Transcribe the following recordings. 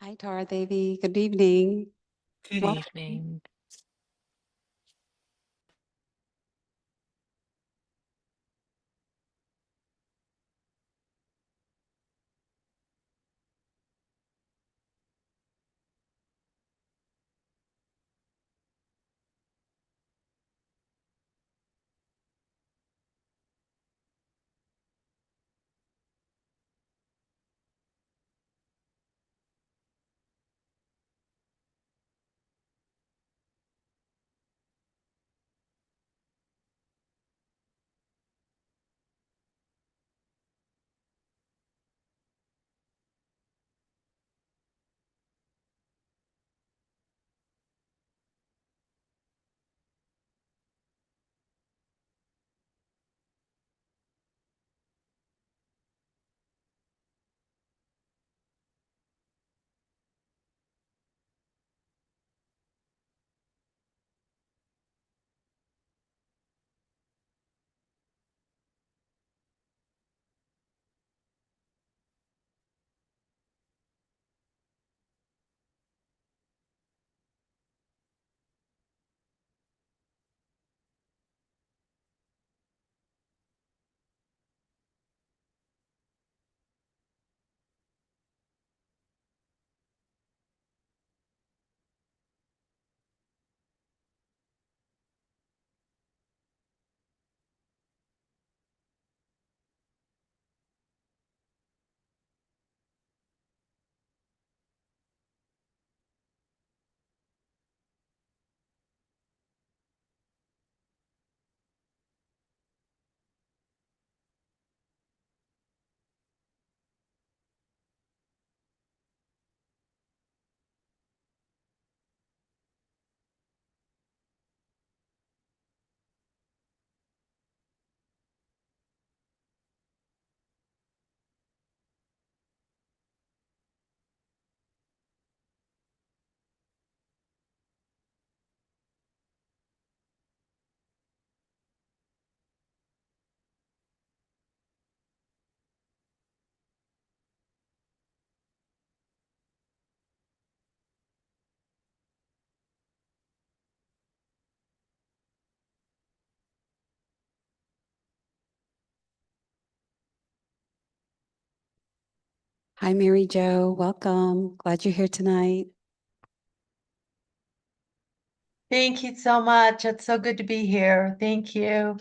Hi, Tara Devi. Good evening. Good Welcome. evening. Hi, Mary Jo. Welcome. Glad you're here tonight. Thank you so much. It's so good to be here. Thank you.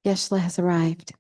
Geshe has arrived.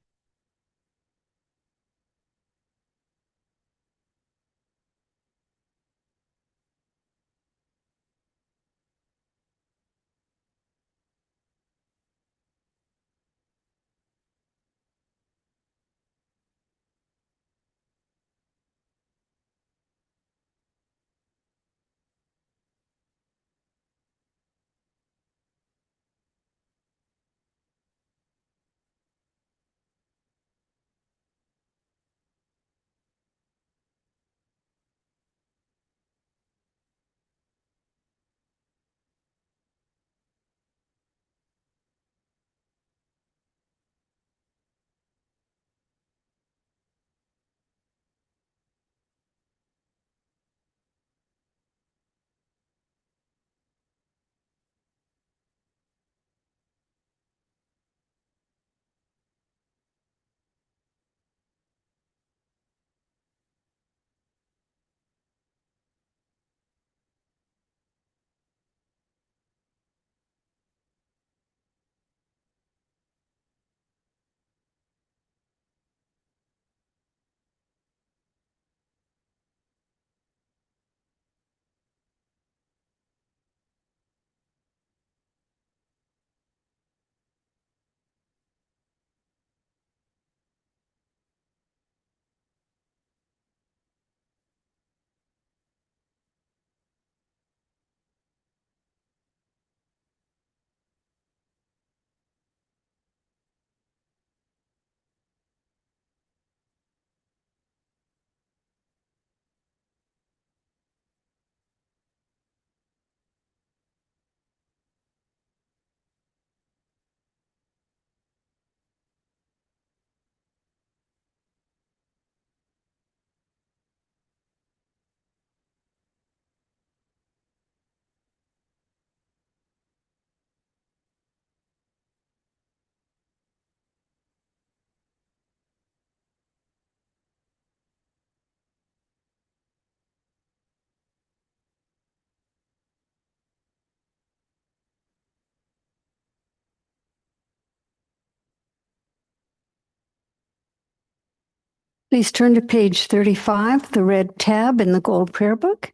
Please turn to page 35, the red tab in the gold prayer book,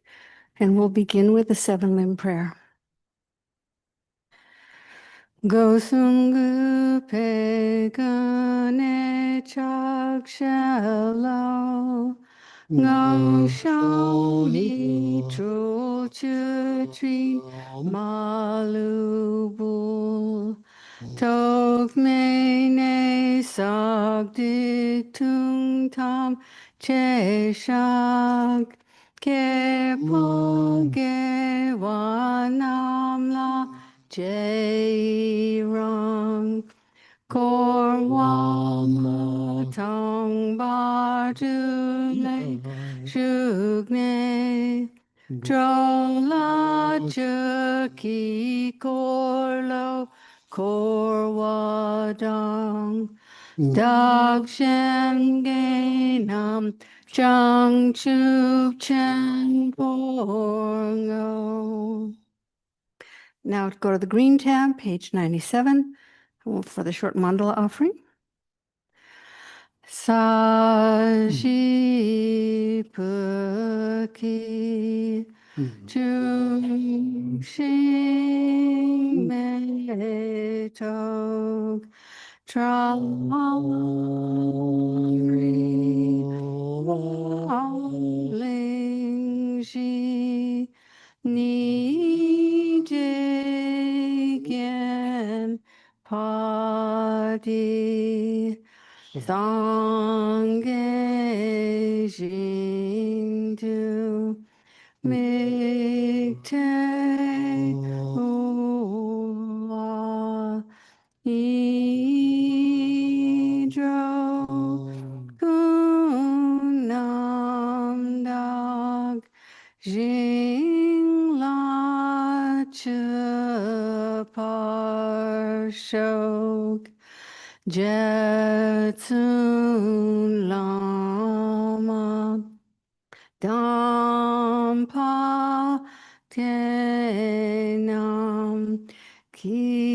and we'll begin with the 7-limb prayer. Gosungu pegane chakshalo Ngoshoni trochutri malubul Tokmene sagditung tam cheshak Kepoge wanamla jairang Korwama tong bardule shugne Drola chuki korlo korwadang Dakshen genam changchup chen porngo. Now go to the green tab, page 97, for the short mandala offering. Sashi Puki Chung Shing Me Tok Trangri Ling Shi Ni Jigen Padi Sangye Jingdu Mikte Ula Idro Kunam Dag Jingla Chapar Shok Jetsun Lama Dampa Tenam Kicha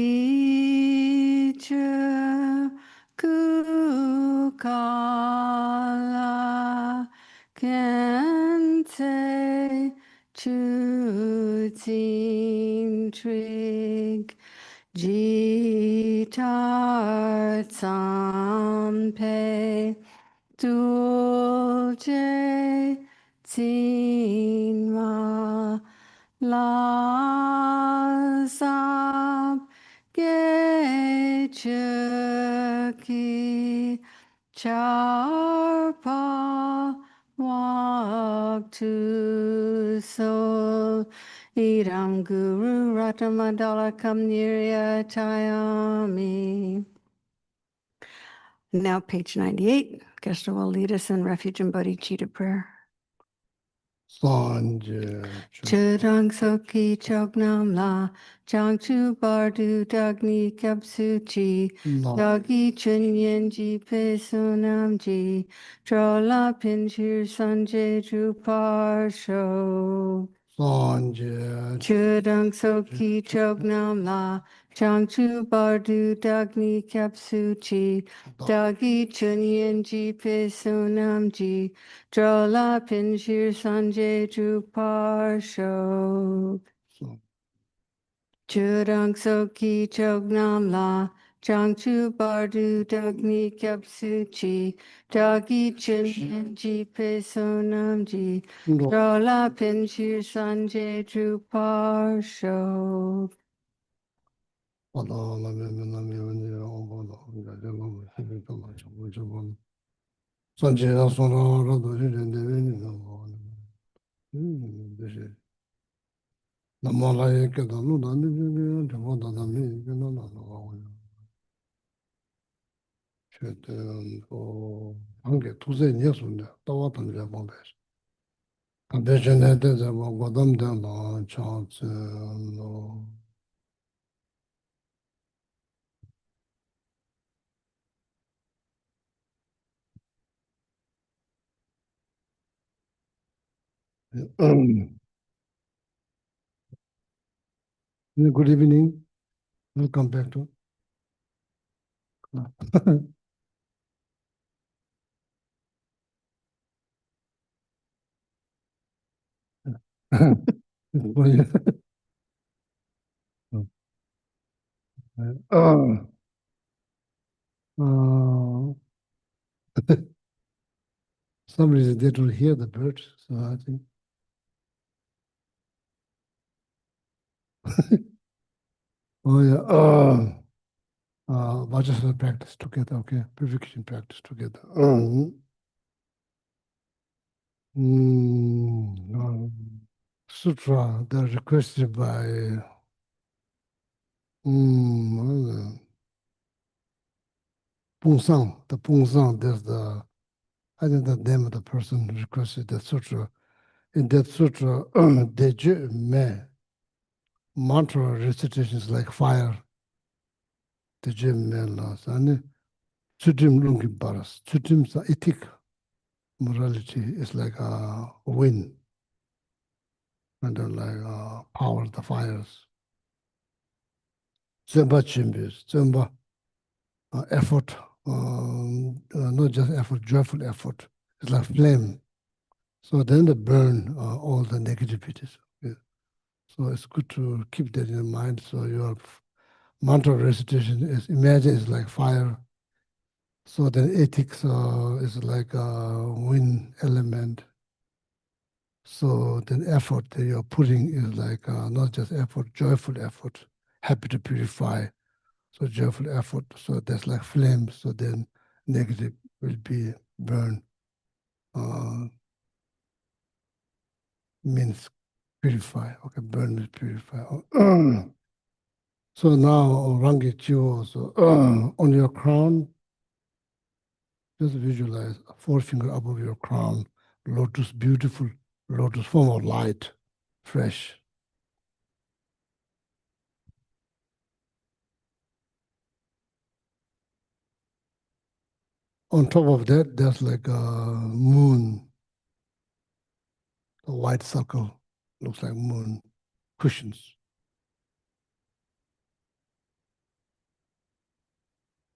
kala kente chu tin trig jitar tsampe dulce tinma la sap Geshe Charpa walk to soul. Idam Guru Ratamadala come near Tayami. Now, page 98. Geshe will lead us in Refuge and Bodhicitta prayer. Chudang Soki Chognam La Chang Chu Bardu Dagni Kapsuchi Dagi Chunyen Ji Pe Sunam Ji Trola Pinchir Sanjay Drupar Sho Chudang Soki Chognam La Chang Chu Bardu Dagni Kapsuchi Dagi Chunyen Ji Pe Sunam Ji Drola Pinchir Sanjay Drupar Sho Chudang Soki Chognam La Chang Chu Bardu Dagni Kapsuchi Dagi Chin Ji Pe Sonam Ji Drola Pinchir Sanjay Drupar Sho Good evening. Welcome back to. Somebody is there to hear the birds, so I think. Oh yeah. Vajrasana practice together, okay? Purification practice together. Sutra, they're requested by Pungsang. The Pungsang, there's the, I think the name of the person who requested the sutra. In that sutra, Deje Me, mantra recitation is like fire. Deje Me las, and Tsutim Lungi Baras. Tsutim's ethic morality is like a wind, and like power the fires. Zemba chimbis, Zemba effort, not just effort, joyful effort. It's like flame. So then they burn all the negativities. Yeah. So it's good to keep that in mind. So your mantra recitation is, imagine it's like fire. So then ethics is like a wind element. So then effort that you're putting is like not just effort, joyful effort, happy to purify. So joyful effort, so that's like flame, so then negative will be burned, means purify, okay, burn means purify. So now, Rangi Chiyo, so on your crown, just visualize a forefinger above your crown, lotus, beautiful lotus form of light, fresh. On top of that, there's like a moon, a white circle, looks like moon, cushions.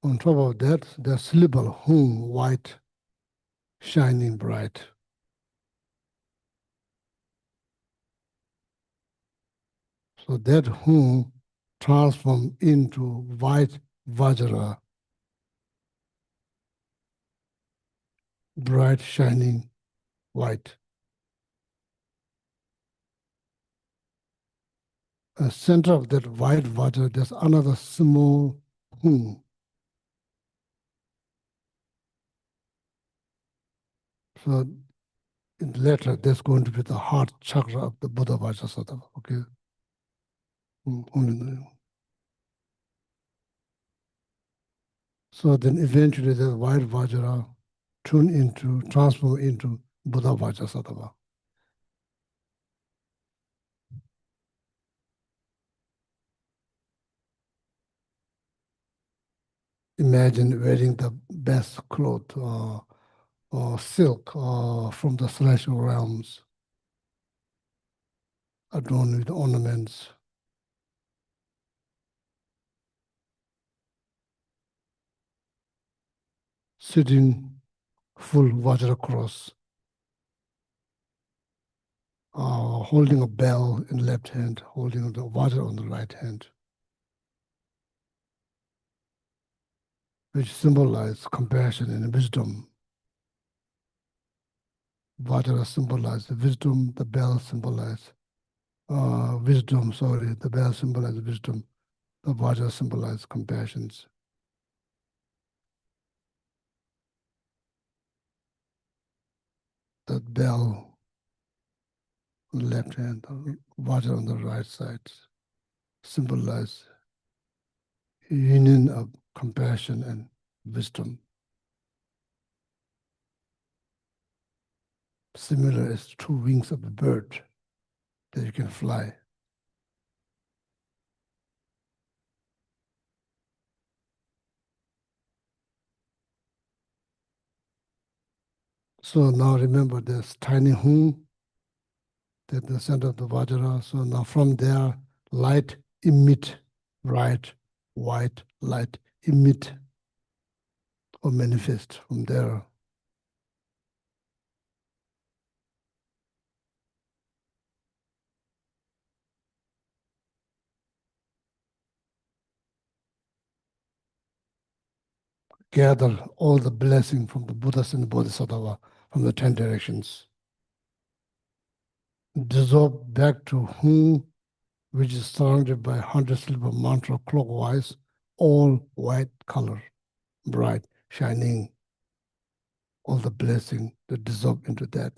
On top of that, there's syllable hum, white, shining bright. So that hum transforms into white vajra, bright, shining white. The center of that white vajra, there's another small hum. So in later, that's going to be the heart chakra of the Buddha Vajrasattva. Okay. So then eventually the white vajra transform into Buddha Vajrasattva. Imagine wearing the best cloth or silk from the celestial realms, adorned with ornaments. Sitting full Vajra cross, holding a bell in left hand, holding the Vajra on the right hand, which symbolize compassion and wisdom. Vajra symbolizes wisdom, the bell symbolizes wisdom, the bell symbolizes wisdom, the Vajra symbolizes compassion. That bell on the left hand, Vajra on the right side, symbolize union of compassion and wisdom. Similar as two wings of a bird that you can fly. So now remember this tiny hum at the center of the Vajra. So now from there, light emit, bright, white light emit or manifest from there. Gather all the blessing from the Buddhas and the Bodhisattva from the 10 directions. Dissolve back to whom, which is surrounded by 100 syllable mantra clockwise, all white color, bright, shining, all the blessing that dissolve into that.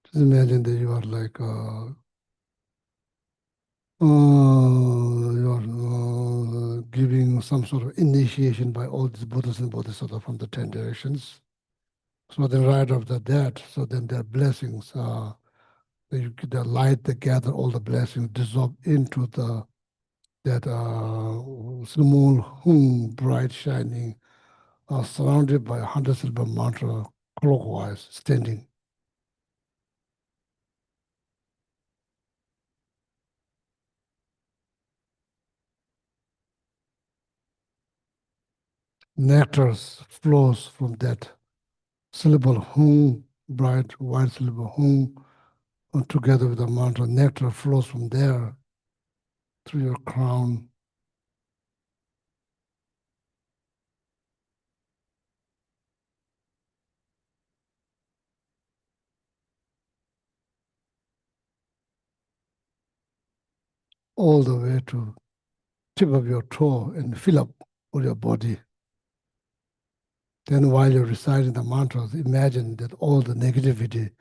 Just imagine that you are like you are giving some sort of initiation by all these Buddhas and Bodhisattvas from the 10 directions. So then right after that, so then their blessings, the light that gather all the blessings dissolve into that small hum, bright shining, surrounded by 100 syllable mantra clockwise, standing. Nectar flows from that syllable hum, bright white syllable hum, together with the mantra. Nectar flows from there through your crown, all the way to tip of your toe and fill up all your body. Then while you're reciting the mantras, imagine that all the negativity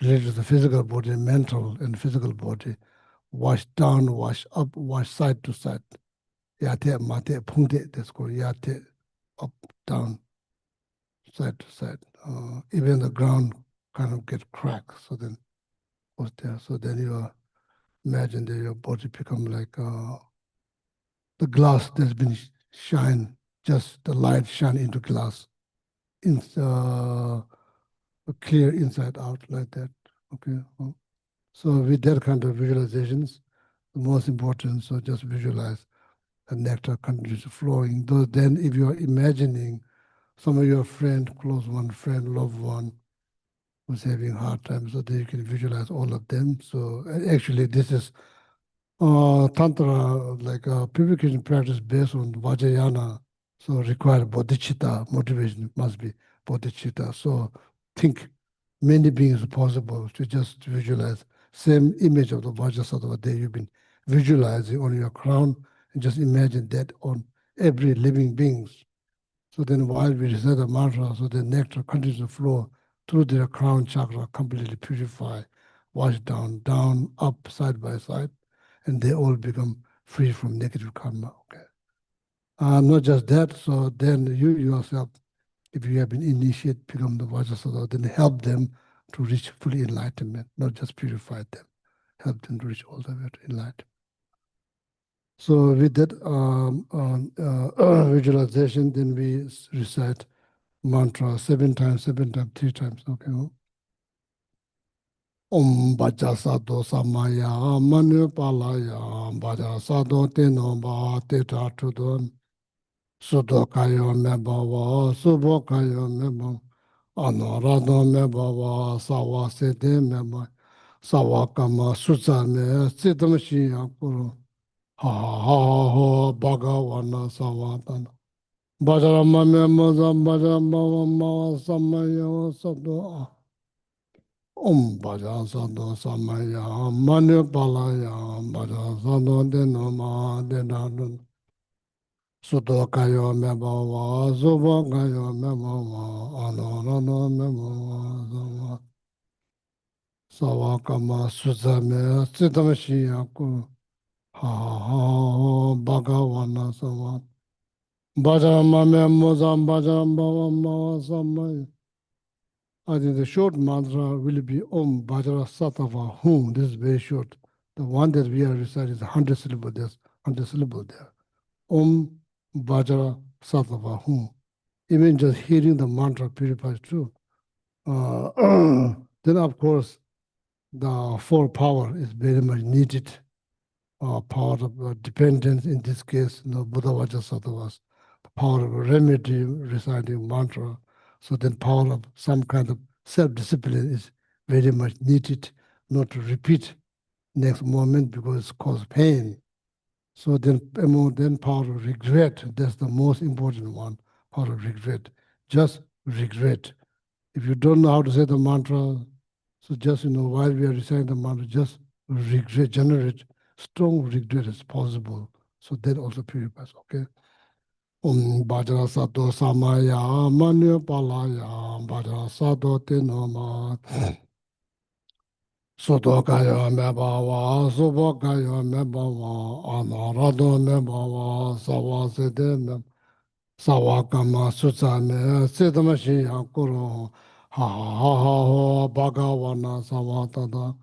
related to the physical body, mental and physical body, wash down, wash up, wash side to side. Yate, mate, pungte, that's called yate, up, down, side to side. Even the ground kind of get cracked. So then what's there? So then you imagine that your body become like the glass that's been shine, just the light shine into glass, in clear inside out like that. Okay. So with that kind of visualizations, the most important, so just visualize the nectar continues flowing. Though then if you are imagining some of your friend, close one friend, loved one, who's having hard time, so that you can visualize all of them. So actually this is Tantra, like purification practice based on Vajrayana, so require bodhicitta, motivation must be bodhicitta. So think many beings possible to just visualize same image of the Vajrasattva that you've been visualizing on your crown, and just imagine that on every living beings. So then while we recite the mantra, so the nectar continues to flow through their crown chakra, completely purify, wash down, down, up, side by side, and they all become free from negative karma. Okay. Not just that, so then you yourself, if you have been initiated, become the Vajrasattva, then help them to reach full enlightenment, not just purify them, help them to reach all the way to enlightenment. So with that visualization, then we recite mantra 7 times, 3 times. Okay. Om Bhaja Sadho Samaya Manu Palaya Bhaja Sadho Teno Ba Teta Tudon Sudo Kayo Me Bava Subo Kayo Me Bava Anorado Me Bava Sawa Sede Me Bava Sawa Kama Sutsa Me Siddham Shiya Kuru Ha Ha Ha Bhagavana Savatana Bhajarama Me Muzam Bhajarama Mava Samaya Sadho Om Bhaja Sadho Samaya Manu Palaya Bhaja Sadho Denoma Denadun Sudo Kayo Me Bhava Subo Kayo Me Bhava Anorano Me Bhava Sama Savakama Suzame Siddham Shiyaku Ha Ha Bhagavana Sama Bhajarama Me Muzam Bhajaram Bhava Mava Samaya. I think the short mantra will be Om Bhajra Satava Hum. This is very short. The one that we are reciting is 100 syllable. There's 100 syllable there. Om Bhajra Satava Hum. Even just hearing the mantra purifies too. Then of course the four power is very much needed. Power of dependence in this case, Buddha Vajrasattva's power of remedy reciting mantra. So then power of some kind of self-discipline is very much needed, not to repeat next moment because it causes pain. So then power of regret, that's the most important one, power of regret. Just regret. If you don't know how to say the mantra, so just, while we are reciting the mantra, just regret, generate strong regret as possible. So that also purifies, okay? Om Bhajra Sato Samaya Manu Palaya Bhajra Sato Tinoma Soto Kaya Mebawa Subo Kaya Mebawa Anarado Mebawa Sawa Sede Mebawa Sawakama Sutsame Siddhama Shiya Kuro Ha Ha Ha Ha Bhagavana Savatada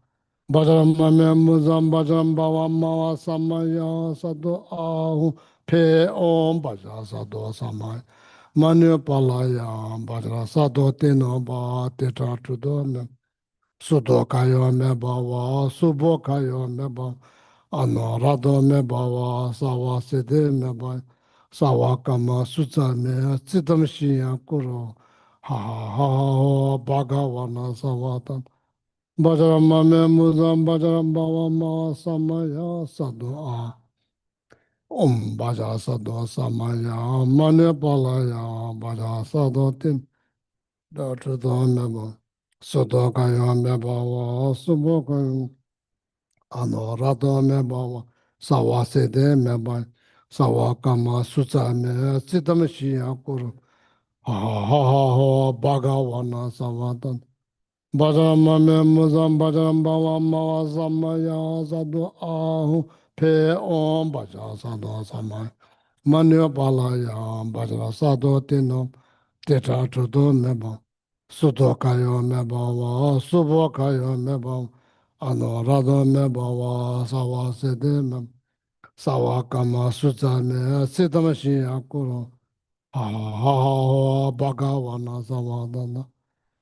Bhajaram Mame Muzam Bhajaram Bhava Mava Samaya Sadhu Ahu Pe Om Bhaja Sadhu Samaya Manu Palaya Bhajra Sadhu Tino Ba Teta Tudon Sudo Kayo Me Bhava Subo Kayo Me Bhava Anorado Me Bhava Sawa Siddhi Me Bhava Sawakama Sutsame Siddham Shiya Kuro Ha Ha Ha Bhagavana Savatan Bhajaram Mame Muzam Bhajaram Bhava Ma Samaya Sadhu A Om Bhaja Sadhu Samaya Mane Palaya Bhaja Sadhu Tin Dr. Meba Sadhu Kaya Meba Subho Kaya Anorado Meba Sawa Sede Meba Sawakama Sutsame Siddham Shiya Kuru Ha Ha Ha Ha Bhagavana Savatan Bhajaram Mame Muzam Bhajaram Bhava Mava Samaya Sadhu Ahu Pe Om Bhaja Sadhu Samaya Manu Palaya Bhajra Sadhu Tino Teta Tudo Meba Sudo Kayo Meba Subo Kayo Meba Anorado Meba Sawa Sede Meba Sawakama Sutsame Sitamashin Akuro Ha ha Bhagawana Samadana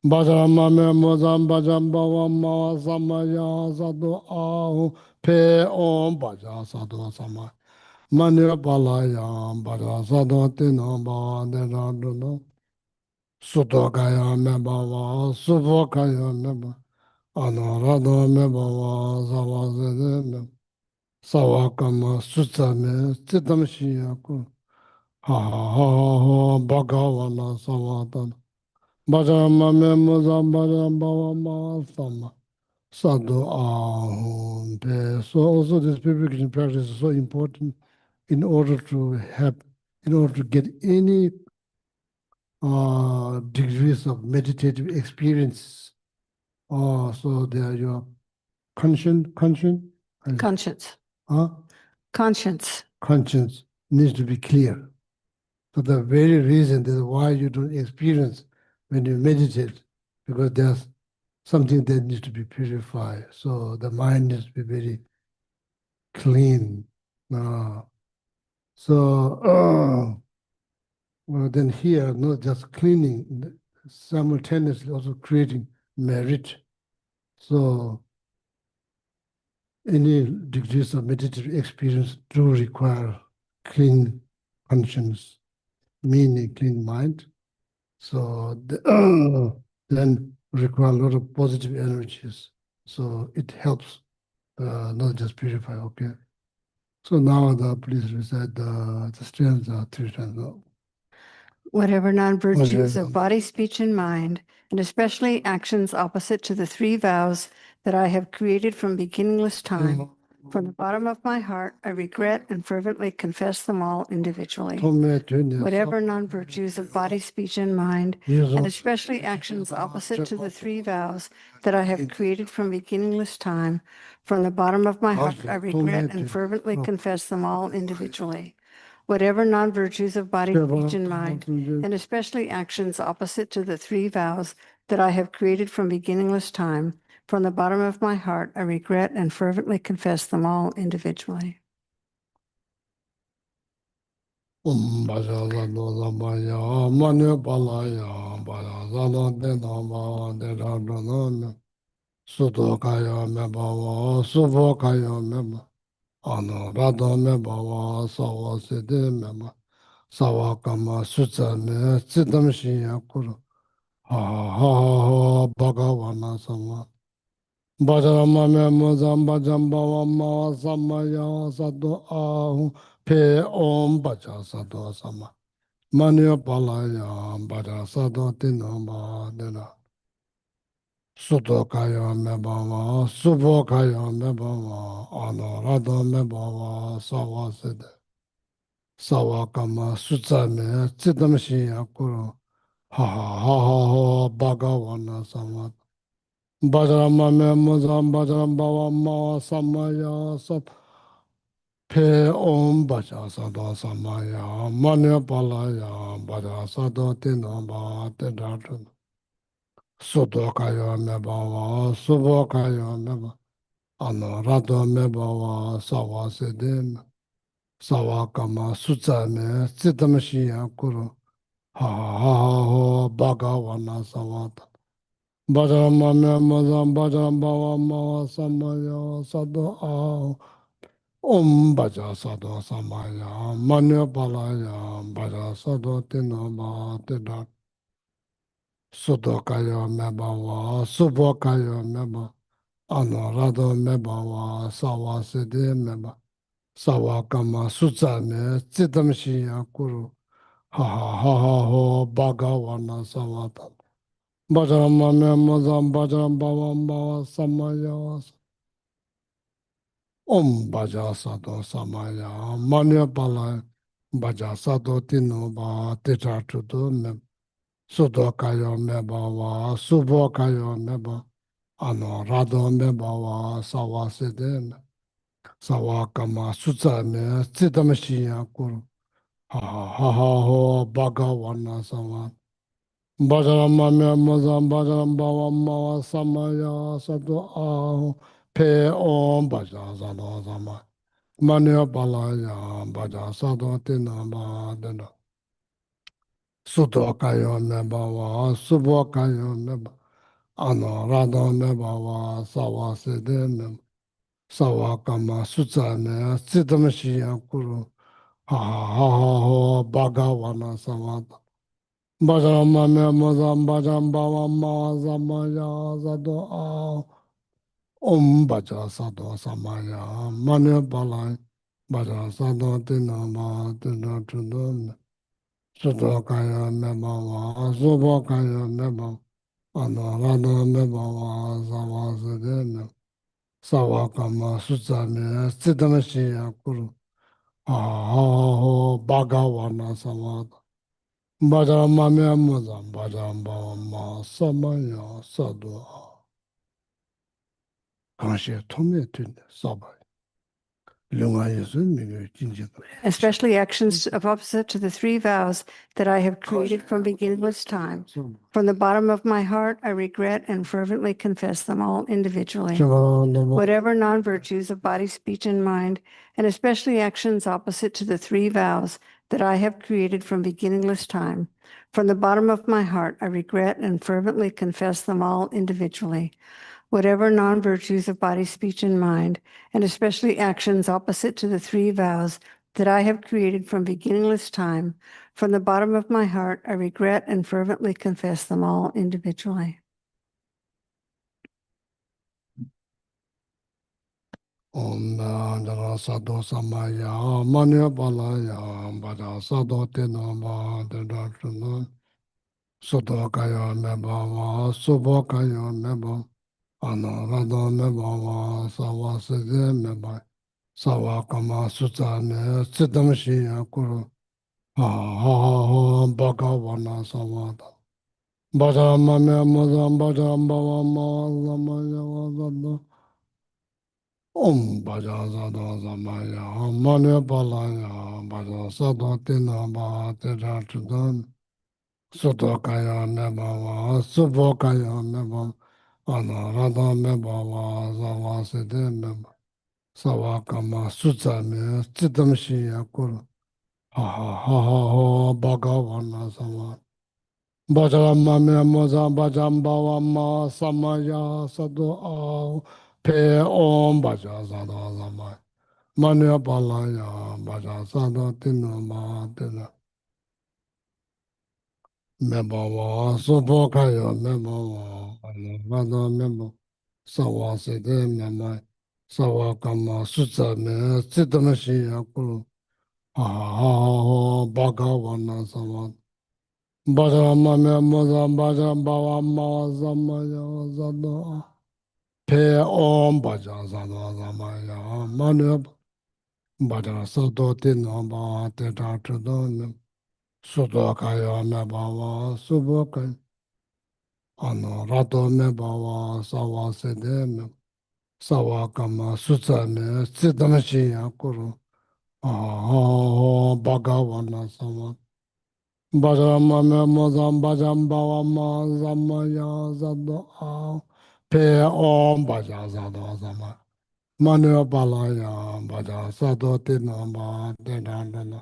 Bajramame Mozam Bajamba Ma Samaya Sadu Ahu Pe Om Baja Sadu Sama Manya Balaya Baja Sadu Tinamba Neranduna Sutokaya Mebava Suvokaya Meba Anarada Mebava Savazene Sawakama Sutsame Sitamshiyaku Ha ha Bhagawana Savatana Bhajamame Muzambajambhavama Sama Sadhu Ahum Pe. So also this purification practice is so important in order to have, in order to get any degrees of meditative experience. So there your conscience, Conscience. huh? Conscience. Conscience needs to be clear. So the very reason that why you don't experience when you meditate, because there's something that needs to be purified. So the mind needs to be very clean. Well, then here, not just cleaning, simultaneously also creating merit. So any degrees of meditative experience do require clean conscience, meaning clean mind. So then require a lot of positive energies. So it helps not just purify, okay? So now please recite the stanza 3 times now. Whatever non-virtues Okay. of body, speech, and mind, and especially actions opposite to the three vows that I have created from beginningless time, from the bottom of my heart, I regret and fervently confess them all individually. Whatever non-virtues of body, speech, and mind, and especially actions opposite to the three vows that I have created from beginningless time, from the bottom of my heart, I regret and fervently confess them all individually. Whatever non-virtues of body, speech, and mind, and especially actions opposite to the three vows that I have created from beginningless time, from the bottom of my heart, I regret and fervently confess them all individually. Sudokaya Mebava, Subokaya Meba, Anorada Mebava, Sawa Sede Meba, Sawakama Sutsame, Siddham Shiyakuru, ha Bhagavana Sama. Bajrama Memozam Bajambava Ma Samaya Sadu Ahu, Pe Om Baja Sadu Sama. Manya Palaya, Baja Sadu Tinamba Dena. Sudokaya Mebava, Subokaya Mebava, Anorada Mebava, Sawa Sede. Sawakama Sutsame, Siddham Shiyakuru, ha Bhagavana Sama. Bajrama Memozam Bajrambava Ma Samaya Sat Pe Om Baja Sada Samaya Manya Palaya Baja Sada Tinamba Tedatun Sudokaya Mebava Subokaya Meba Anorado Mebava Sawa Sedim Sawakama Sutsame Siddhamashia Kuru ha Bhagavana Savata Bajrama Memozam Bajrambava Ma Samaya Sadu Ahu Om Baja Sado Samaya Manya Palaya Baja Sado Tinaba Teda Sudokaya Mebawa Subokaya Meba Anorado Mebawa Sawa Sede Meba Sawa Kama Sutsame Siddham Shiya Kuru ha Bhagavana Savata Bajrama Memozam Bajrambava Mava Samaya Om Baja Sado Samaya Manya Pala Baja Sado Tino Ba Teta Tutu Me Sudo Kayo Meba Wa Subo Kayo Meba Ano Rado Meba Wa Sawa Sede Me Sawa Kama Sutsa Me Siddham Shiya Kuru ha Bhagavana Sama Bajrama Me Mozam Bajrambava Mava Samaya Sado Aho Pe Om Baja Sado Sama Mania Balaya, Baja Sado Tina Badena, Suto Kayo Mebawa, Subo Kayo Meba, Ano Rado Mebawa, Sawa Sede Mem, Sawa Kama Sutsame, Sitamashia Kuru, Ha ha ha ha, Bhagawana Samata. Bajama Memazam Bajam Bawa Ma Zamaya Zado A. Om Baja Sado Samaya Manya Balai Baja Sado Dinama Dina Tudun Sudo Kaya Mebawa Subo Kaya Meba Anarada Mebawa Sawa Sedene Sawa Kama Sutsami Sidamashi Kuru Ha Ha Ho Bhagawana Samada Baja Mamya Muzam Baja Bawa Ma Samaya Sado Kanshi Tome Tune Sabai especially actions of opposite to the three vows that I have created from beginningless time. From the bottom of my heart, I regret and fervently confess them all individually. Whatever non-virtues of body, speech, and mind, and especially actions opposite to the three vows that I have created from beginningless time, from the bottom of my heart, I regret and fervently confess them all individually. Whatever non-virtues of body, speech, and mind, and especially actions opposite to the three vows that I have created from beginningless time, from the bottom of my heart, I regret and fervently confess them all individually. Om Jana Sado Samaya Manya Balaya Bada Sado Tinama Dada Soto Kaya Meba Subo Kaya Meba Anarada Meba Sawa Sede Meba Sawa Kama Sutsame Siddhamshi Kuru Ha Ha Ha Bhagawana Samada Bajama Mema Bajamba Vama Samaya Vazada Om Baja Sada Samaya Manya Balaya Baja Sada Tinaba Tera Chudan Soto Kaya Meba Subo Kaya Meba Anarada Meba Sawa Sede Meba Sawa Kama Sutsame Siddhamshi Kuru Ha Ha Ha Ha Bhagavana Sama Bajama Memoza Bajamba Vama Samaya Sado Ao Pe Om Baja Sada Sama Manya Balaya Baja Sada Tinama Tina Mebawa Subokaya Mebawa Vada Mebo Sawa Sede Mema Sawa Kama Sutsame Siddhamashi Kuru Ha Ha Ha Bhagavana Sama Bajama Memoza Bajamba Vama Samaya Sado Pe Om Baja Sada Samaya Manya Baja Sado Tinama Teta Tudon Sudokaya Mebawa Subokaya Ano Rato Mebawa Sawa Sede Sawa Kama Sutsame Siddhamashi Kuru Bhagavana Sama Bajama Memozam Bajamba Vama Samaya Zado Pe Om Baja Zado Sama Manu Balaya Baja Sado Tinamba Denandana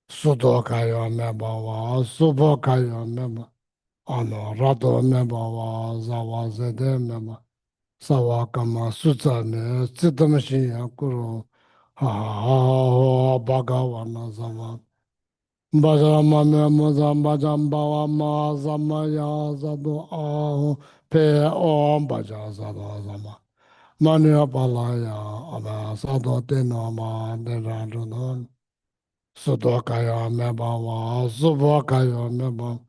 Sudokaya Mebawa Subokaya Meba Ano Rato Mebawa Sawa Sede Meba Sawa Kama Sutsame Siddhamashi Kuru Bhagavana Sama Bajama Memozam Bajamba Vama Samaya Zado Pe Om Baja Zado Sama Mania Balaya Aba Sado Tenama Deradun Sudokaya Mebawa Subokaya Meba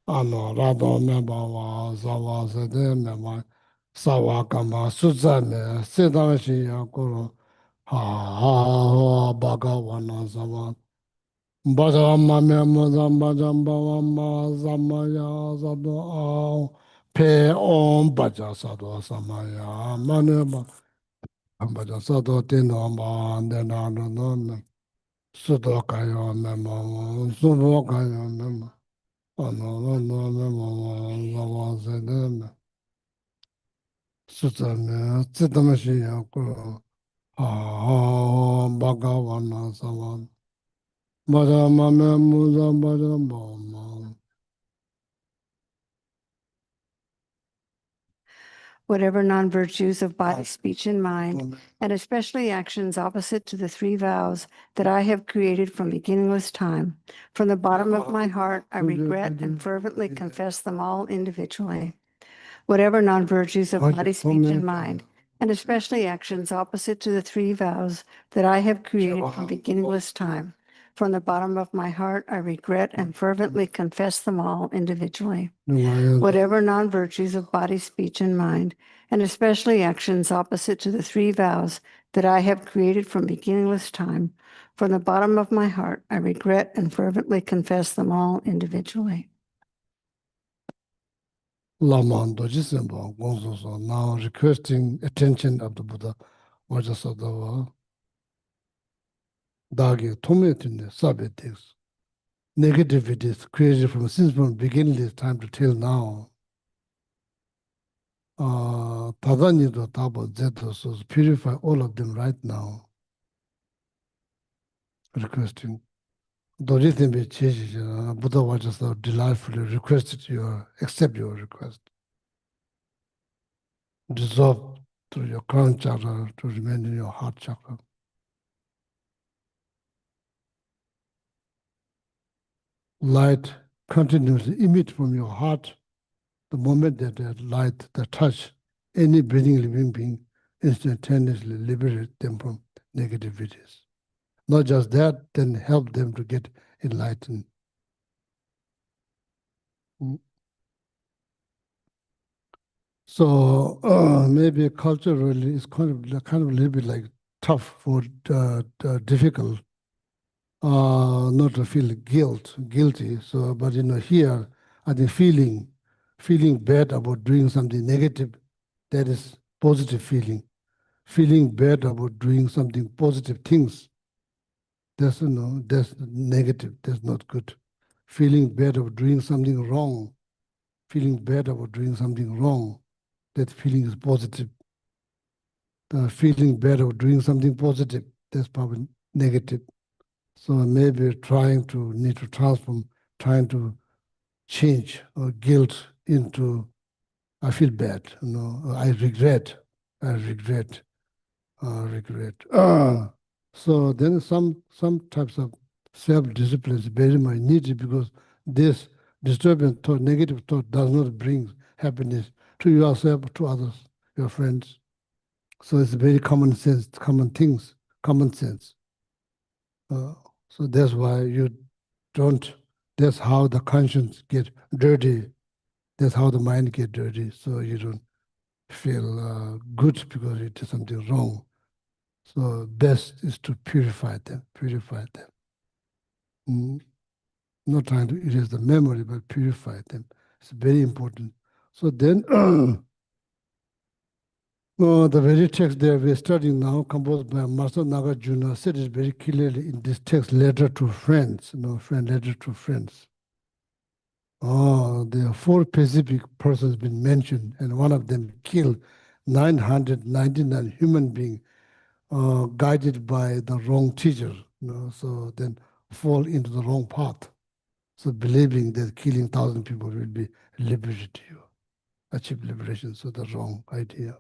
Ano Rado Mebawa Sawa Sede Meba Sawa Kama Sutsame Siddhamashi Kuru Bhagavana Sama Bajama Memozam Bajamba Vama Samaya Sado Pe Om Baja Sado Samaya Maneba Baja Sado Tinoma Denadon Sudokaya Mema Subokaya Mema Anarada Mema Sawa Sedeme Sutsame Siddhamashi Kuru Bhagavana Savan. Madhamame Mudam Badam. Whatever non-virtues of body, speech, and mind, and especially actions opposite to the three vows that I have created from beginningless time. From the bottom of my heart, I regret and fervently confess them all individually. Whatever non-virtues of body, speech, and mind, and especially actions opposite to the three vows that I have created from beginningless time. From the bottom of my heart, I regret and fervently confess them all individually. Whatever non-virtues of body, speech, and mind, and especially actions opposite to the three vows that I have created from beginningless time, from the bottom of my heart, I regret and fervently confess them all individually. Laman Dojisemba Gonzoso, now requesting attention of the Buddha, Vajrasattva, Dagi, Tometine, Sabetics, negativities created since from beginning this time to till now. Tadanido Tabo Zeto, so purify all of them right now. Requesting. Doritembe Cheshi, Buddha Vajrasattva delightfully requested accept your request. Dissolve through your crown chakra to remain in your heart chakra. Light continuously emit from your heart the moment that light, the touch, any breathing living being instantaneously liberate them from negativities. Not just that, then help them to get enlightened. So maybe culturally it's kind of a little bit like tough for difficult not to feel guilty. So, but here I think feeling bad about doing something negative, that is positive feeling. Feeling bad about doing something positive things, that's negative. That's not good. Feeling bad about doing something wrong, that feeling is positive. Feeling bad about doing something positive, that's probably negative. So maybe need to transform, trying to change guilt into I feel bad, I regret. So then some types of self-discipline is very much needed because this disturbing thought, negative thought does not bring happiness to yourself, to others, your friends. So it's very common sense. So that's why that's how the conscience get dirty. That's how the mind get dirty. So you don't feel good because you did something wrong. So best is to purify them. Not trying to erase the memory, but purify them. It's very important. So then, the very text there we're studying now, composed by Master Nagarjuna, said it very clearly in this text, letter to friends, letter to friends. There are 4 specific persons been mentioned, and one of them killed 999 human beings, guided by the wrong teacher. So then fall into the wrong path. So believing that killing 1,000 people will be liberated to you, achieve liberation. So the wrong idea.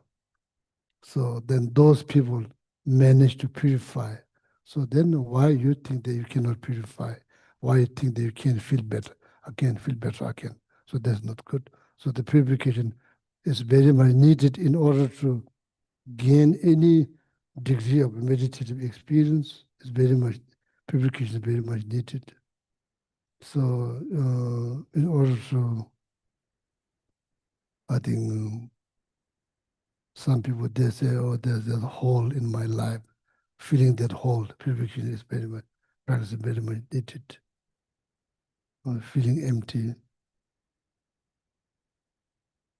So then those people manage to purify. So then why you think that you cannot purify? Why you think that you can't feel better? Again, feel better again. So that's not good. So the purification is very much needed in order to gain any degree of meditative experience. Purification is very much needed. So in order to, I think, some people, they say, oh, there's a hole in my life. Feeling that hole, purification is practice is very much needed. Feeling empty.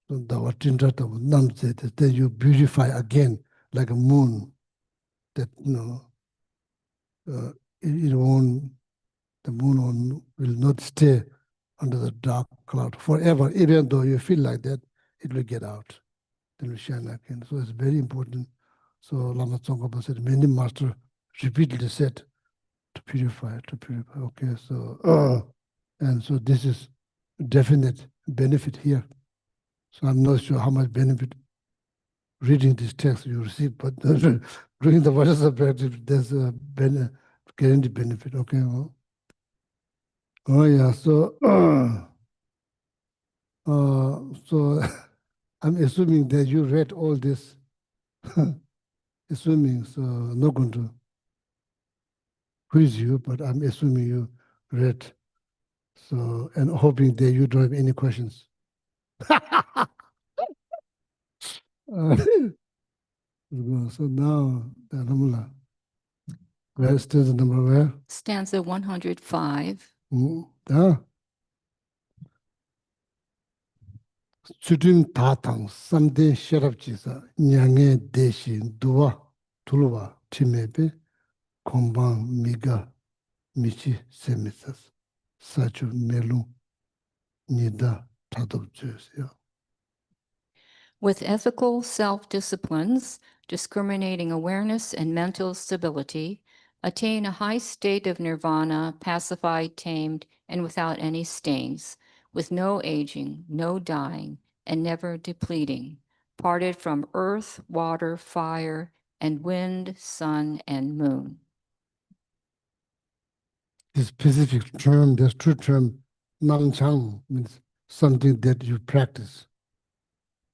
So then you beautify again like a moon. That the moon will not stay under the dark cloud forever. Even though you feel like that, it will get out. Then will shine again. So it's very important So Lama Tsongkhapa said, many masters repeatedly said to purify, to purify. Okay, so and so this is definite benefit here. So I'm not sure how much benefit reading this text you receive, but doing the Vajrasa practice, there's a guaranteed benefit. Okay. Oh yeah. So so I'm assuming that you read all this. Assuming, so I'm not going to quiz you, but I'm assuming you read. So, and hoping that you don't have any questions. So now, Alhamdulillah, where stands the number where? Stanza 105. Sudim tatang, samde sherab chisa, nyange deshi, duwa, tulwa, timebe, kombang, miga, michi, semisas, sachu, melu, nida, tadob jus. Yeah. With ethical self-disciplines, discriminating awareness and mental stability, attain a high state of nirvana, pacified, tamed, and without any stains, with no aging, no dying, and never depleting, parted from earth, water, fire, and wind, sun, and moon. This specific term, this true term, nangchang, means something that you practice.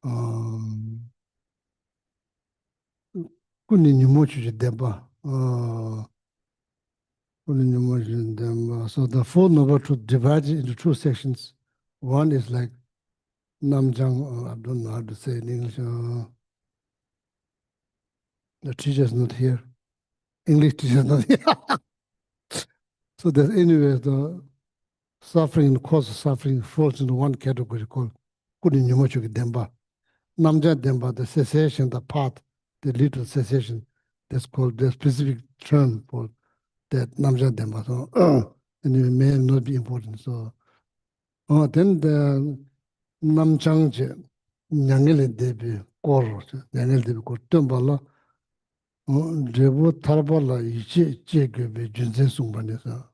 Kuni nyumochi deba. So the Four Noble Truths divided into two sections. One is like Namjang, I don't know how to say in English. The teacher is not here. English teacher is not here. So there's anyway, the suffering, cause of suffering falls into one category called Kuni Nyumochi Demba. Namja Demba, the cessation, the path that lead to cessation, that's called the specific term for that Namja Demba. So, and it may not be important. So, then the Namchangje, Nyangele Debi, Kor, Nyangele Debi, Kor, Tumbala, Debu Tarbala, Ichi, Chegebe, Junzen Sumbanesa.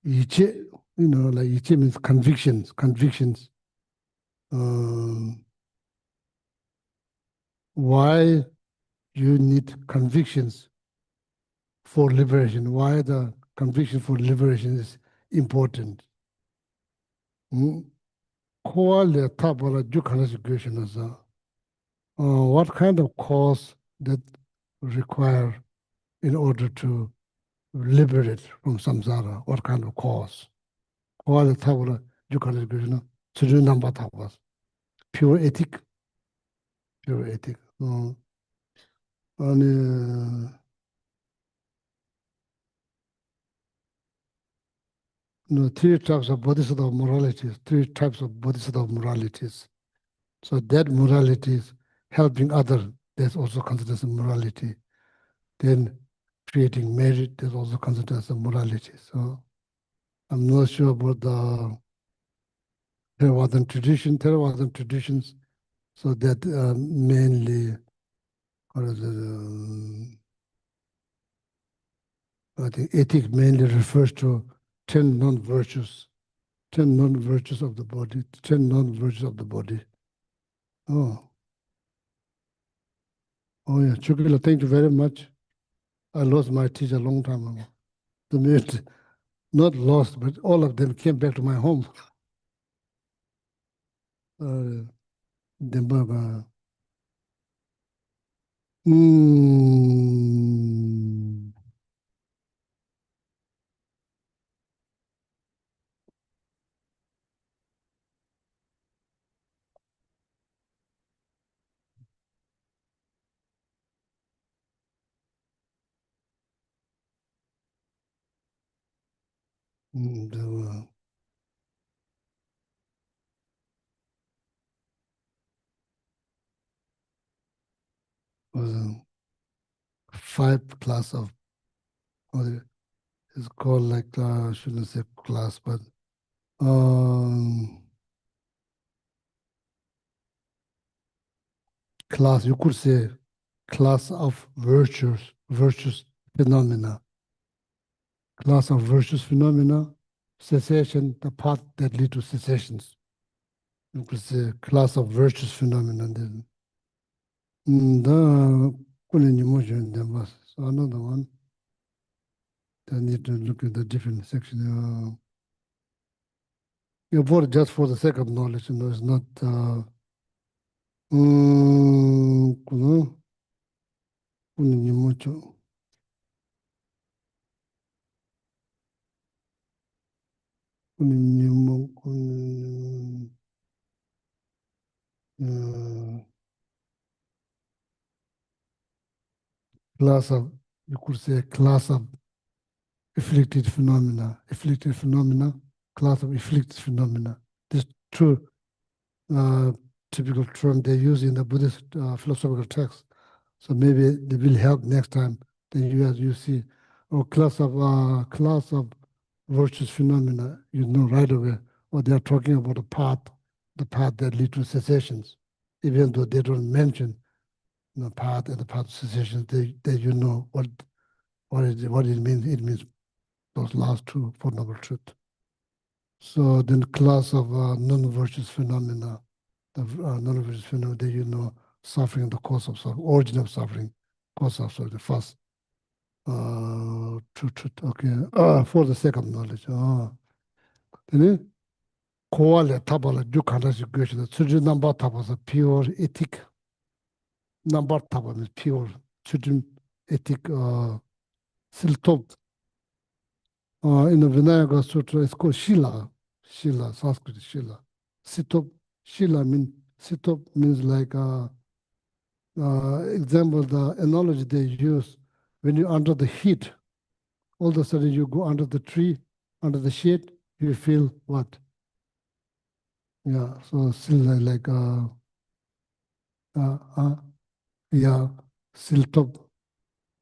Ichi, like Ichi means convictions, convictions. Why you need convictions for liberation? Why the conviction for liberation is important? What kind of cause that require in order to liberate from samsara? What kind of cause? Pure ethic, pure ethic. Three types of bodhisattva moralities, three types of bodhisattva moralities. So that morality is helping others, that's also considered as a morality. Then creating merit, that's also considered as a morality. So I'm not sure about the Theravadan tradition, Theravadan traditions. So that mainly, what is it, I think ethic mainly refers to 10 non-virtues, 10 non-virtues of the body, 10 non-virtues of the body. Oh yeah, Chukila, thank you very much. I lost my teacher a long time ago. The minute, not lost, but all of them came back to my home. Dembaba. There was a 5 class of, it's called like, I shouldn't say class, but class, you could say class of virtuous phenomena. Class of virtuous phenomena, cessation, the path that lead to cessations. You could say class of virtuous phenomena. The so another one. I need to look at the different section. Just for the sake of knowledge, it's not. Mucho. Class of, you could say class of afflicted phenomena, class of afflicted phenomena. This two typical term they use in the Buddhist philosophical text. So maybe they will help next time. Then you see, or class of virtuous phenomena, you know right away. Or they are talking about the path that lead to cessations, even though they don't mention the path and the path of cessations. They you know what it means. It means those last two for noble truth. So then class of non-virtuous phenomena, the non-virtuous phenomena that you know, suffering, the cause of suffering, origin of suffering, cause of suffering, first. Truth, okay. For the sake of knowledge. Then koale tabala dukanda situation. Children number tabas a pure ethic. Number tabas is pure children ethic siltop. In the Vinayaka Sutra, it's called Shila. Shila, Sanskrit Shila. Sitop, Shila Sitop means like, example, the analogy they use, when you're under the heat, all of a sudden you go under the tree, under the shade, you feel what? Yeah, so Shila like, yeah, Siltop.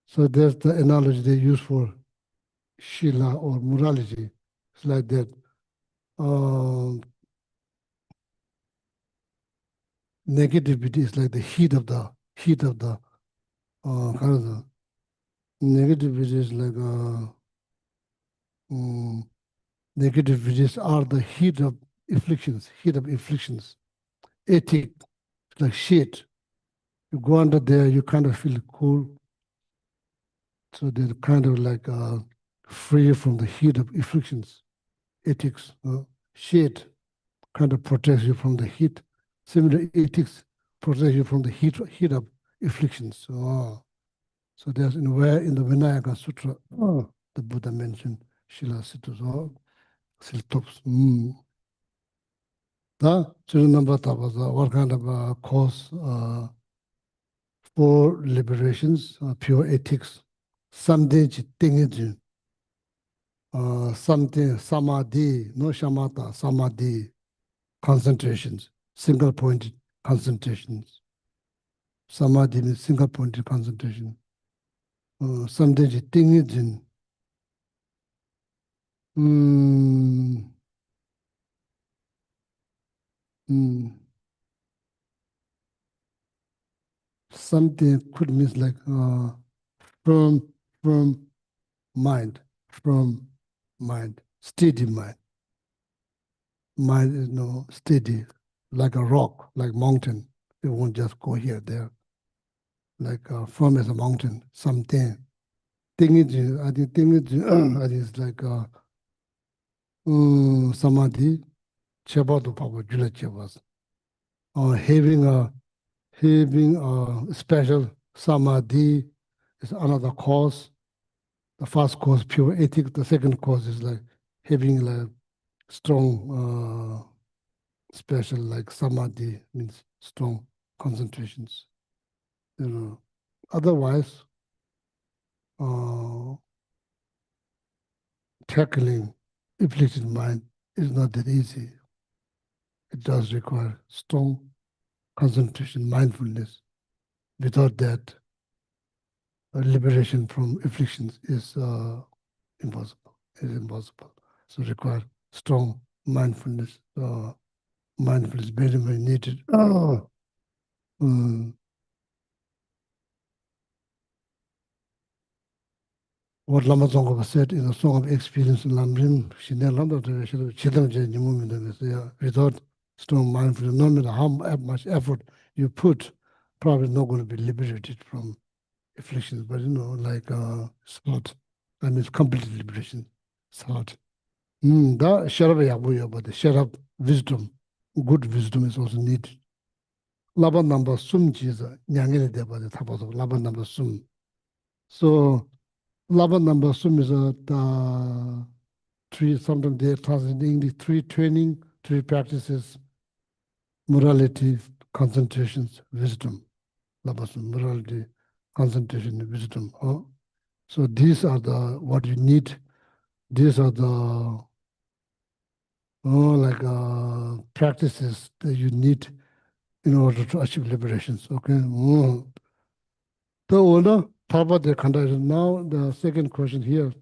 So there's the analogy they use for Shila or morality. It's like that. Negativity is like the heat of the kind of the negativity is like negativities are the heat of afflictions. Ethic, like shit. You go under there, you kind of feel cool. So they're kind of like free from the heat of afflictions. Ethics, shit kind of protects you from the heat. Similar ethics protects you from the heat of afflictions. So there's where in the Vinayaka Sutra, the Buddha mentioned Shila Siddhas, Siltops. The number what kind of cause for liberations, pure ethics, something tingiji, something samadhi, no shamatha, samadhi, concentrations, single pointed concentrations. Samadhi means single pointed concentration. Something tingiji. Something could mean like from mind, steady mind. Mind is no steady, like a rock, like mountain. It won't just go here, there. Like firm as a mountain, something. I think it's like samadhi, chebadu papa, jula chebas. Having a special samadhi is another cause. The first cause, pure ethics. The second cause is like having like strong, special, like samadhi means strong concentrations. Otherwise, tackling afflicted mind is not that easy. It does require strong concentration, mindfulness. Without that, liberation from afflictions is impossible. So it requires strong mindfulness. Mindfulness very, very needed. what Lama Tsongkhapa said in the Song of Experience in Lamrim, without strong mindfulness, no matter how much effort you put, probably not going to be liberated from afflictions. But like it's hard. I mean, it's complete liberation. It's hard. The shut up wisdom, good wisdom is also needed. Laban number sum jiza, nyangele deba de tabazo, laban number sum. So Laban number sum is the three, sometimes they class in English, three training, three practices, morality, concentrations, wisdom. Laban sum, morality, concentration, wisdom. So these are the what you need. These are the practices that you need in order to achieve liberations. Okay. The order, Papa de Kanda. Now the second question here.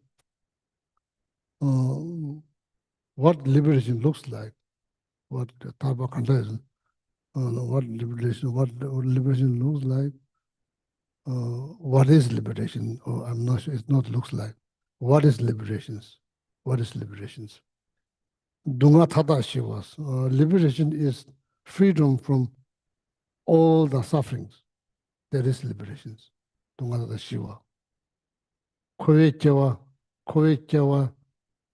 What liberation looks like? What Papa Kanda is. What liberation looks like? What is liberation? Oh, I'm not sure. It's not looks like. What is liberations? What is liberations? Dunga Tata Shivas. Liberation is freedom from all the sufferings. That is liberations. Dunga Tata Shiva. Kowe Chewa,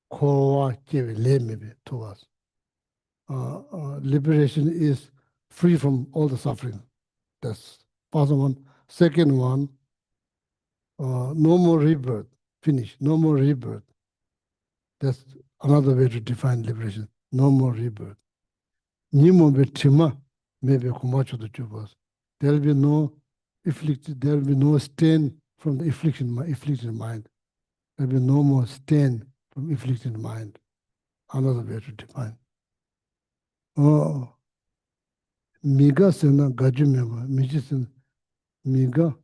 Kowa Chewe Le maybe to us. Liberation is free from all the suffering. That's first one. Second one, no more rebirth. Finish. No more rebirth. That's another way to define liberation. No more rebirth. Nimo betima, maybe kumacho the chubas. There will be no afflicted. There will be no stain from the afflicted mind. There will be no more stain from afflicted mind. Another way to define. Oh, miga sena gajumeva, miji sena miga.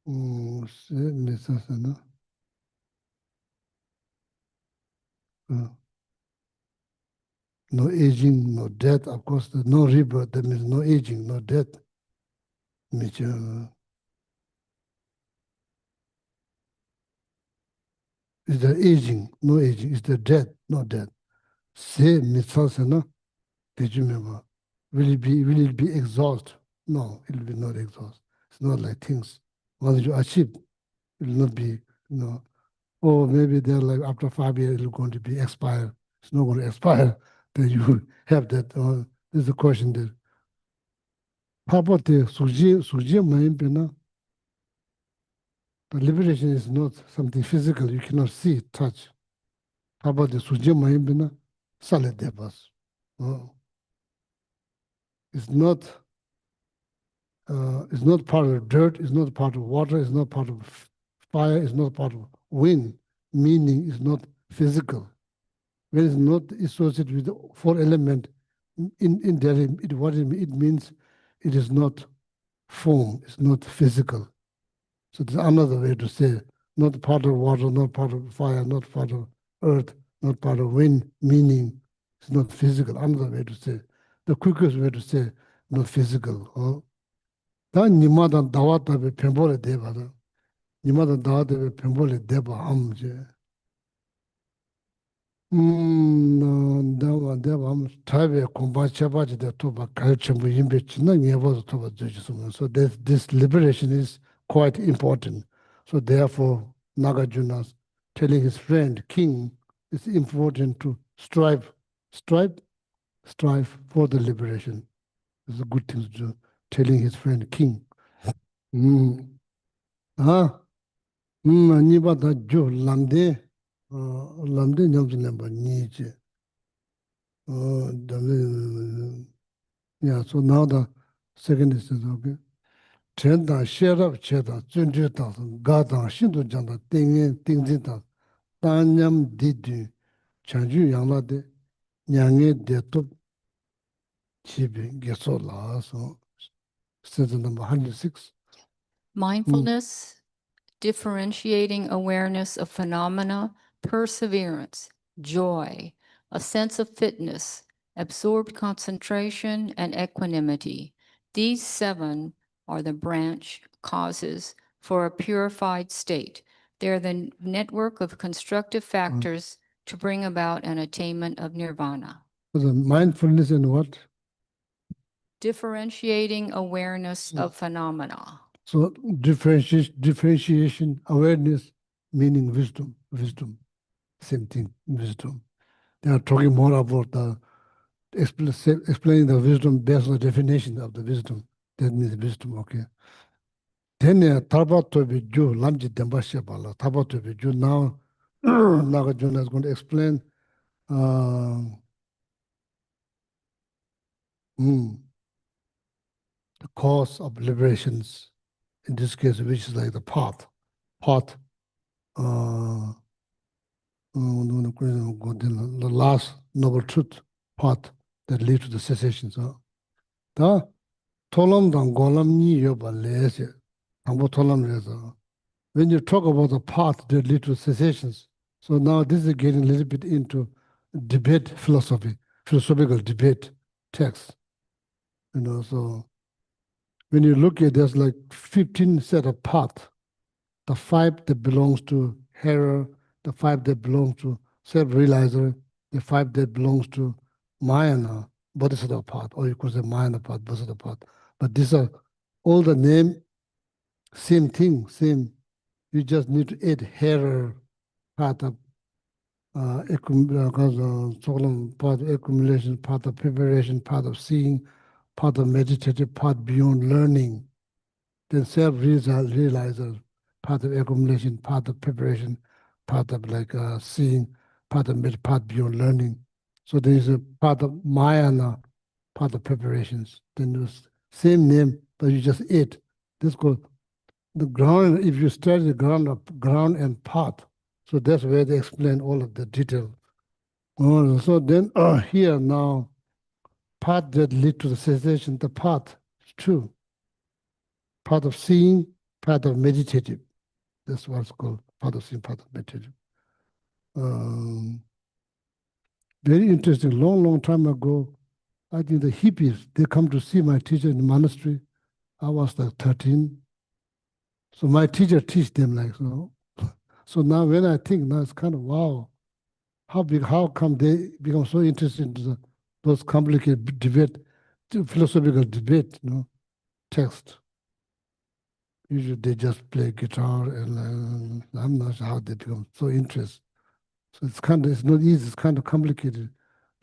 Se misa sena. No aging, no death. Of course, there's no rebirth. That means no aging, no death. Is there aging? No aging. Is there death? No death. Say mitzvah, did you remember? Will it be exhaust? No, it will be not exhaust. It's not like things. Once you achieve, it will not be, or maybe they're like after 5 years, it's going to be expired. It's not going to expire. Then you have that. There's a question there. Papa te suje mayimpe. The liberation is not something physical. You cannot see, touch. How about the suje mayimpe? Sale debas. It's not part of dirt. It's not part of water. It's not part of fire. It's not part of wind. Meaning is not physical. When it's not associated with the four element, in there, it means it is not form. It's not physical. So there's another way to say, not part of water, not part of fire, not part of earth, not part of wind, meaning it's not physical. Another way to say, the quickest way to say, not physical. Da nimadan dawa tabe pembole deba da. Nimadan dawa tabe pembole deba amje. Dawa deba am tabe kumba chabaji de toba kaya chambu yimbe china nyebazo toba joji. So this liberation is quite important. So therefore, Nagarjuna telling his friend, king, it's important to strive for the liberation. It's a good thing to do, telling his friend, king. Niba da jo lamde nyamzi namba nije. Yeah, so now the second is okay. Chenda sherab cheda zunju ta ga da shindu janda tingzi ta tanyam didu chanju yangla de nyange de top chibi geso la so sentence number 106. Mindfulness, differentiating awareness of phenomena, perseverance, joy, a sense of fitness, absorbed concentration, and equanimity. These 7 are the branch causes for a purified state. They're the network of constructive factors to bring about an attainment of nirvana. So the mindfulness and what? Differentiating awareness of phenomena. So differentiation, awareness, meaning wisdom, same thing, wisdom. They are talking more about the explaining the wisdom based on the definition of the wisdom. That means wisdom, okay. Then taba to be ju lamji dembasya bala. Taba to be ju now Nagarjuna is going to explain the cause of liberations. In this case, which is like the path, the last noble truth path that leads to the cessation. So, the tolam dan golam ni yoba lese, ambo tolam lese. When you talk about the path that leads to cessations, so now this is getting a little bit into debate philosophical debate text. So when you look at there's like 15 set of paths. The 5 that belongs to Hera, the 5 that belongs to self-realizer, the 5 that belongs to Mayana, Bodhisattva path, or you could say Mayana path, Bodhisattva path. But these are all the name, same thing, same. You just need to add Hera path of path of accumulation, path of preparation, path of seeing, path of meditative, path beyond learning. Then self-realizer, part of accumulation, part of preparation, part of like seeing, part beyond learning. So there is a part of Mayana, part of preparations. Then there's same name, but you just ate. This called the ground. If you study the ground and path, so that's where they explain all of the detail. So then here now, path that lead to the cessation, the path is true. Part of seeing, part of meditative. That's what's called part of seeing, part of meditative. Very interesting. Long time ago, I think the hippies, they come to see my teacher in the monastery. I was like 13. So my teacher teach them like, So now when I think, now it's kind of, wow, how come they become so interested in those complicated philosophical debate, text. Usually they just play guitar, and I'm not sure how they become so interested. So it's not easy, it's kind of complicated.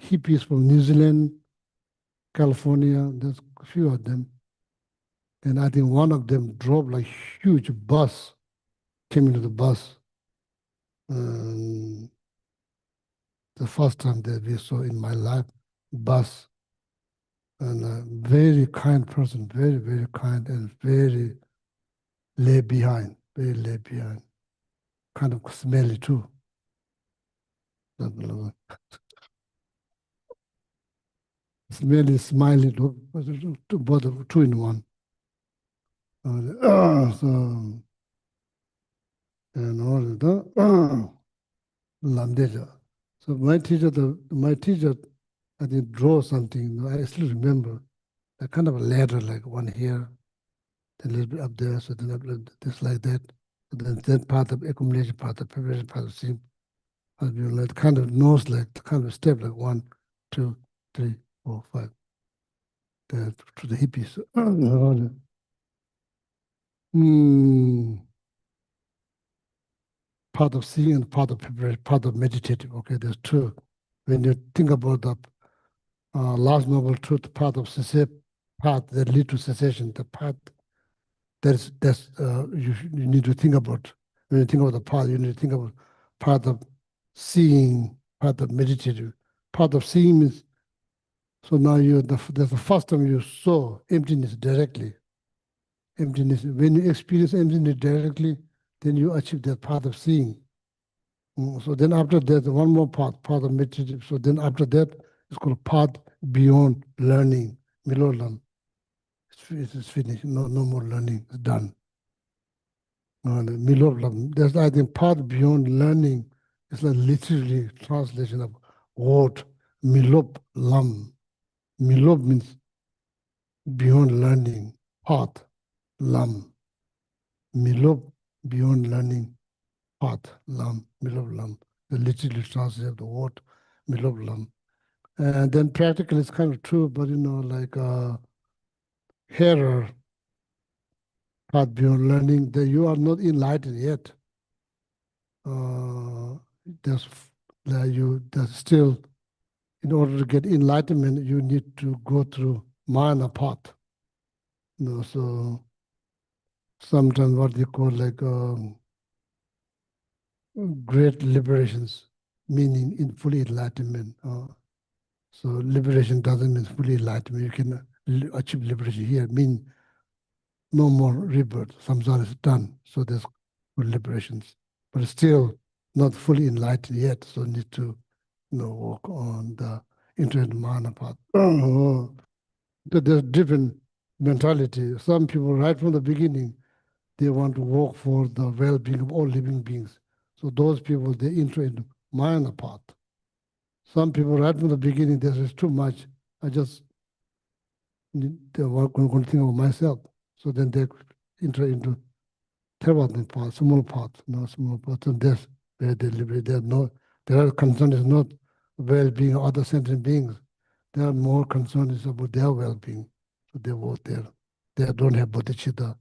Hippies from New Zealand, California, there's a few of them. And I think one of them drove like huge bus, came into the bus. The first time that we saw in my life, bus. And a very kind person, very, very kind and very lay behind, kind of smelly too. Smelly, smiley, both two in one. So, and all the Landeja. So my teacher, I think, draw something. I still remember a kind of a ladder, like one here, then a little bit up there, so then up this like that. And then part of accumulation, part of preparation, part of seeing, like kind of nose, like kind of step, like 1, 2, 3, 4, 5. To the hippies. Part of seeing and part of preparation, part of meditative. Okay, there's two. When you think about the last noble truth, part of path that lead to cessation, the path that's you need to think about. When you think about the path, you need to think about part of seeing, part of meditative. Part of seeing means, so now that's the first time you saw emptiness directly. Emptiness. When you experience emptiness directly, then you achieve that part of seeing. So then after that, one more part of meditative. So then after that, it's called path beyond learning. Milolam. It's finished. No more learning. It's done. Milolam. That's, I think, path beyond learning is like literally translation of word milop lam. Milop means beyond learning. Path lam. Milop beyond learning path, lam, milop lam. The literally translate the word milop lam. And then practically it's kind of true, but like hearer path beyond learning, that you are not enlightened yet. There's still, in order to get enlightenment, you need to go through mana path. So sometimes what they call like great liberations, meaning in fully enlightenment. So liberation doesn't mean fully enlightenment. You can achieve liberation here, mean no more rebirth. Samsara is done. So there's full liberations, but still not fully enlightened yet. So need to work on the infinite mana path. There's different mentality. Some people right from the beginning, they want to work for the well-being of all living beings. So those people, they enter into mana path. Some people right from the beginning, this is too much. I just they want to think of myself. So then they enter into Theravada path, small path, small path. And that's where they liberate. Their concern is not well-being of other sentient beings. They are more concerned is about their well-being. So they work there. They don't have bodhicitta.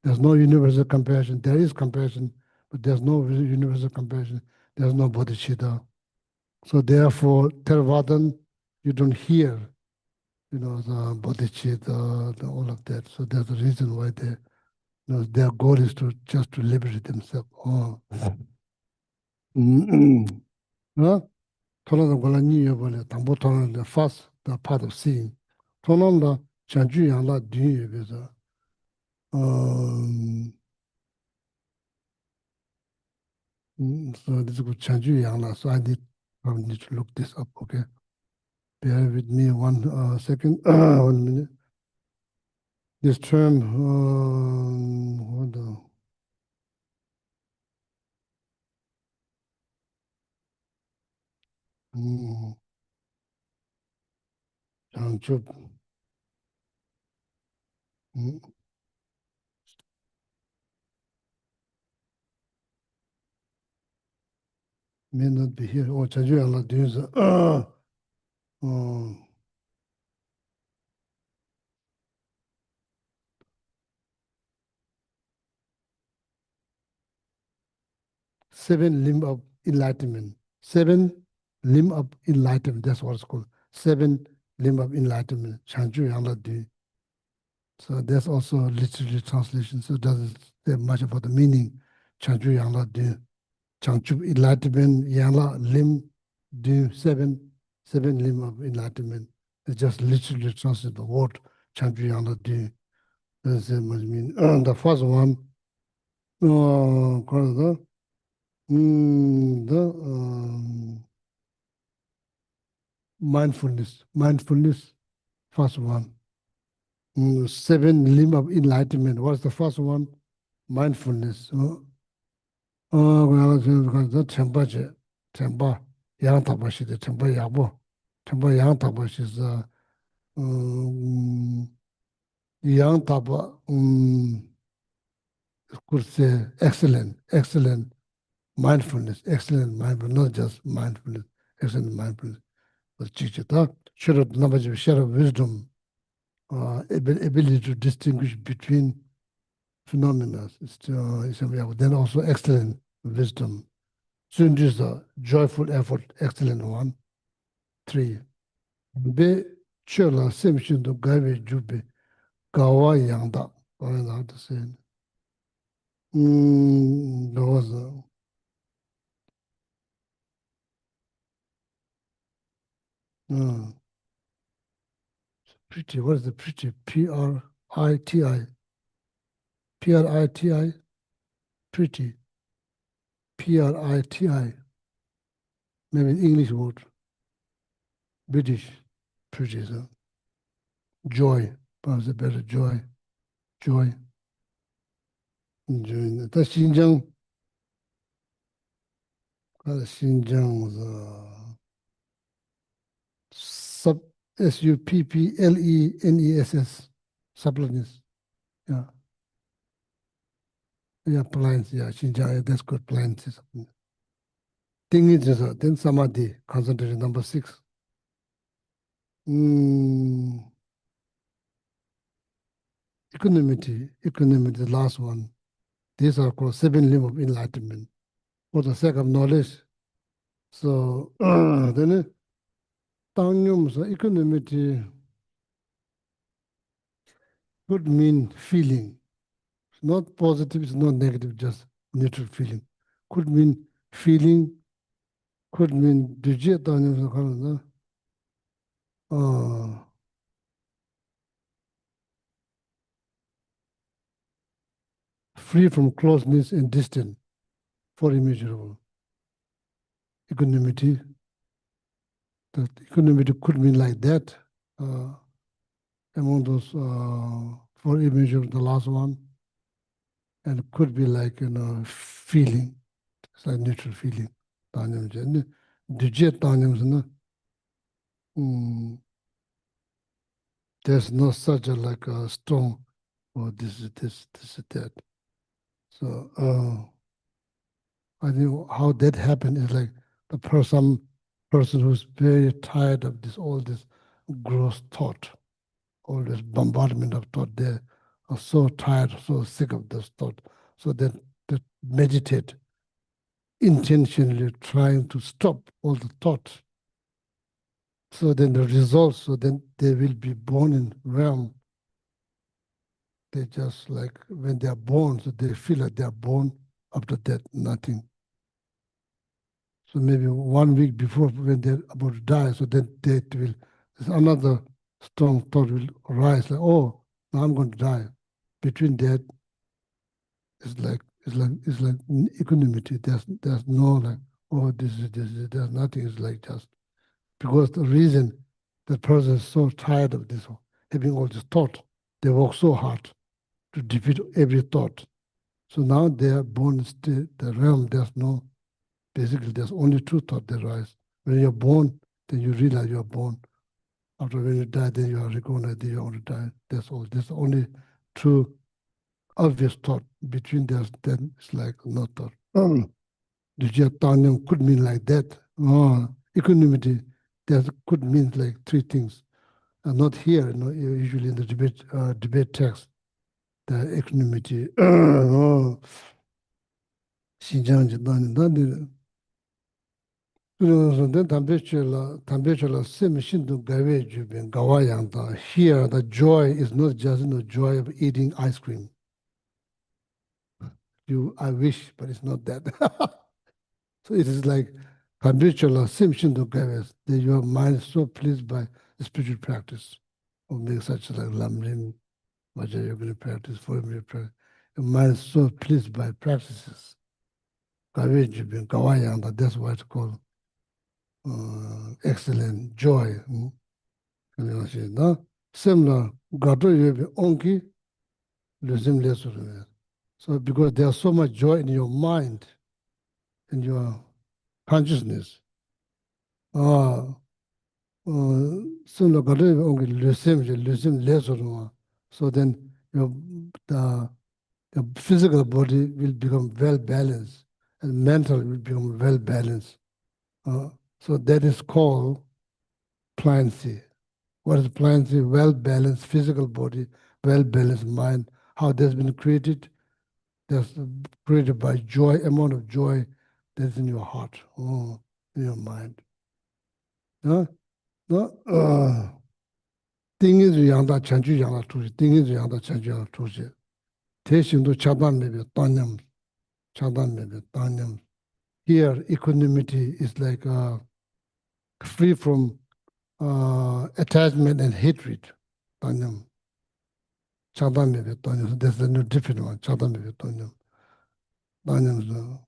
There's no universal compassion. There is compassion, but there's no universal compassion. There's no bodhicitta. So therefore, Theravada, you don't hear, the bodhicitta, all of that. So that's the reason why their goal is to just to liberate themselves. Oh. Huh? Tolan gola ni yobole, tambo tolan the first the part of seeing. Tolan la chanju yang la dun yobeza. So this is chanju yang la. So I probably need to look this up. Okay, bear with me 1 second, 1 minute. This term, hold on. Changchup. May not be here. Oh, chanju yang la dun is 7 limb of enlightenment. 7 limb of enlightenment. That's what it's called. 7 limb of enlightenment. Changju yang la dun. So there's also literary translation. So it doesn't say much about the meaning. Changju yang la dun. Changchu enlightenment, yang la limb dun. 7 limb of enlightenment. It's just literally translate the word Changju yang la dun. Doesn't say much meaning. The first one, mindfulness, first one. 7 limb of enlightenment. What's the first one? Mindfulness. The tempa yang tabashi, the tempa yabo. Tempa yang tabashi is yang taba could say excellent mindfulness, not just mindfulness, excellent mindfulness. But chichita, share of wisdom, ability to distinguish between phenomena. Then also excellent wisdom. Soon is a joyful effort, excellent one. 3. Be chola simshin to gawe jube gawa yangda. I don't know how to say it. There was pretty. What is the pretty? Priti. Priti. Pretty. Priti. Maybe English word. British. Pretty. So. Joy. Perhaps a better joy. Joy. Joy. That's Xinjiang. Xinjiang's suppleness, suppleness. Yeah. Yeah, plants, yeah, Xinjiang, that's good plants. Thing is, then Samadhi, concentration number 6. Equanimity, the last one. These are called 7 limb of enlightenment for the sake of knowledge. So then equanimity could mean feeling. It's not positive, it's not negative, just neutral feeling. Could mean feeling, could mean free from closeness and distance for immeasurable. Equanimity, that equanimity could mean like that. Among those for immeasurable, the last one, and it could be like feeling. It's like neutral feeling. There's no such a like a strong, or this is that. So I think how that happened is like the person who's very tired of all this gross thought, all this bombardment of thought. They are so tired, so sick of this thought. So that meditate, intentionally trying to stop all the thoughts. So then the results, so then they will be born in realm. They just like when they are born, so they feel like they are born, after that, nothing. So maybe 1 week before when they're about to die, so then there's another strong thought will arise, like, oh, now I'm going to die. Between that, it's like equanimity. There's no like, oh, this is, there's nothing. It's like just because the reason the person is so tired of this, having all this thought, they work so hard to defeat every thought. So now they are born the realm, basically there's only two thoughts that rise. When you're born, then you realize you're born. After when you die, then you are recognized that you're going to die. That's all. There's only true obvious thought. Between there's then it's like no thought. The Jatanyam could mean like that. Equanimity, that could mean like 3 things. And not here, usually in the debate text, the equanimity. Xinjiang Jitanyam, so then temperature same shindu gawe jubin gawa yangda. Here the joy is not just the joy of eating ice cream. I wish, but it's not that. So it is like temperature same shindu gawe. That your mind is so pleased by spiritual practice, or make such like Lamrim, Vajra yoga practice, formula practice. Your mind is so pleased by practices. Gawe jubin gawa yangda. That's why it's called excellent joy. Similar, onki, so because there's so much joy in your mind, in your consciousness, similar, onki, so then the physical body will become well balanced, and mental will become well balanced. So that is called pliancy. What is pliancy? Well-balanced physical body, well-balanced mind. How that's been created? That's created by joy, amount of joy that's in your heart, in your mind. No? Thing is yangda chanchu yangda tuji. Thing is yangda chanchu yangda tuji. Te shingdo chadam mebe tanyam. Chadam mebe tanyam. Here, equanimity is like free from attachment and hatred. Tanyam. Chadam Tanyam. There's a new different one. Chadam Tanyam. Tanyam.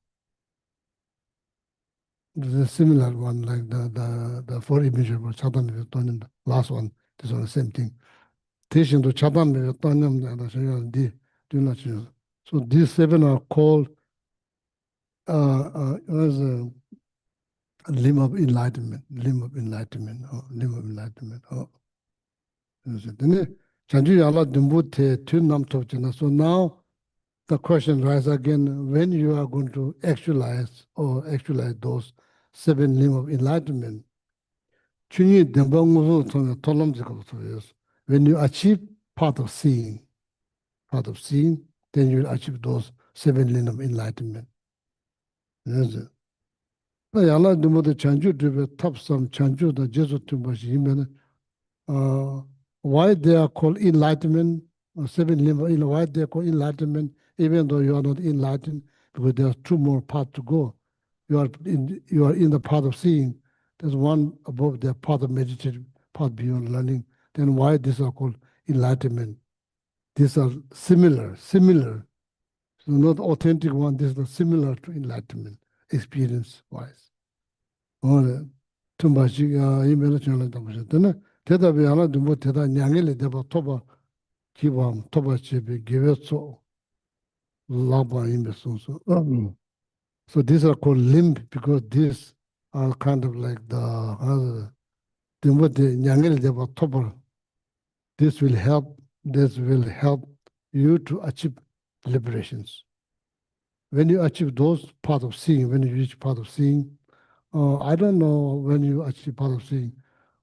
There's a similar one like the 4 immeasurable Chadam Tanyam. The last one. This one the same thing. Teaching to Chadam Tanyam. So these 7 are called as a limb of enlightenment. Limb of enlightenment. Limb of enlightenment. So now the question arises again, when you are going to actualize those 7 limbs of enlightenment, when you achieve part of seeing, then you will achieve those 7 limbs of enlightenment. Yes. Yala dumbo de chanju drive top some chanju the Jesu tumbashi why they are called enlightenment or 7 limbs, why they are called enlightenment, even though you are not enlightened, because there are 2 more paths to go. You are in the path of seeing. There's one above the path of meditative, path beyond learning. Then why these are called enlightenment? These are similar. So not authentic one, these are similar to enlightenment, experience-wise. Or tumbashi imela chana tambashi. Then 대답이 하나도 못 대답 냥일에 대바 토바 기밤 토바 집에 기회서 라바 임베소서. So these are called limb because these are kind of like the 냥일에 대바 토바. This will help you to achieve liberations. When you achieve those part of seeing, when you reach part of seeing, I don't know when you achieve part of seeing.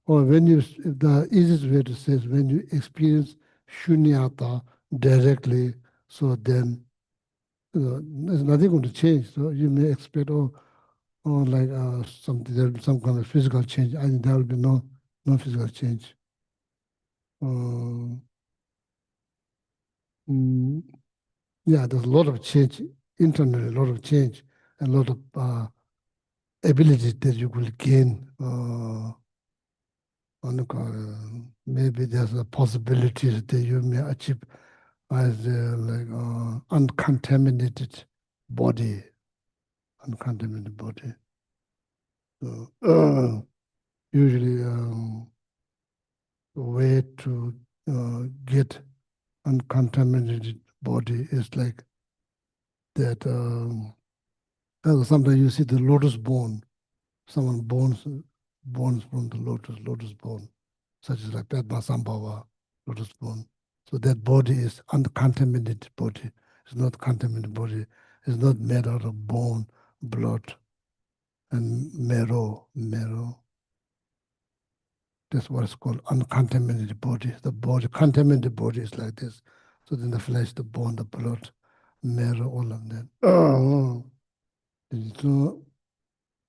Or when the easiest way to say is when you experience shunyata directly, so then there's nothing going to change. So you may expect, like there will be some kind of physical change. I think there will be no physical change. Yeah, there's a lot of change internally, a lot of change, and a lot of abilities that you will gain. Maybe there's a possibility that you may achieve as like uncontaminated body. So, usually the way to get uncontaminated body is like that. Sometimes you see the lotus bone. Someone bones from the lotus bone, such as like Padmasambhava, lotus bone. So that body is uncontaminated body. It's not contaminated body. It's not made out of bone, blood, and marrow. That's what it's called, uncontaminated body. The body, contaminated body is like this. So then the flesh, the bone, the blood, marrow, all of that. So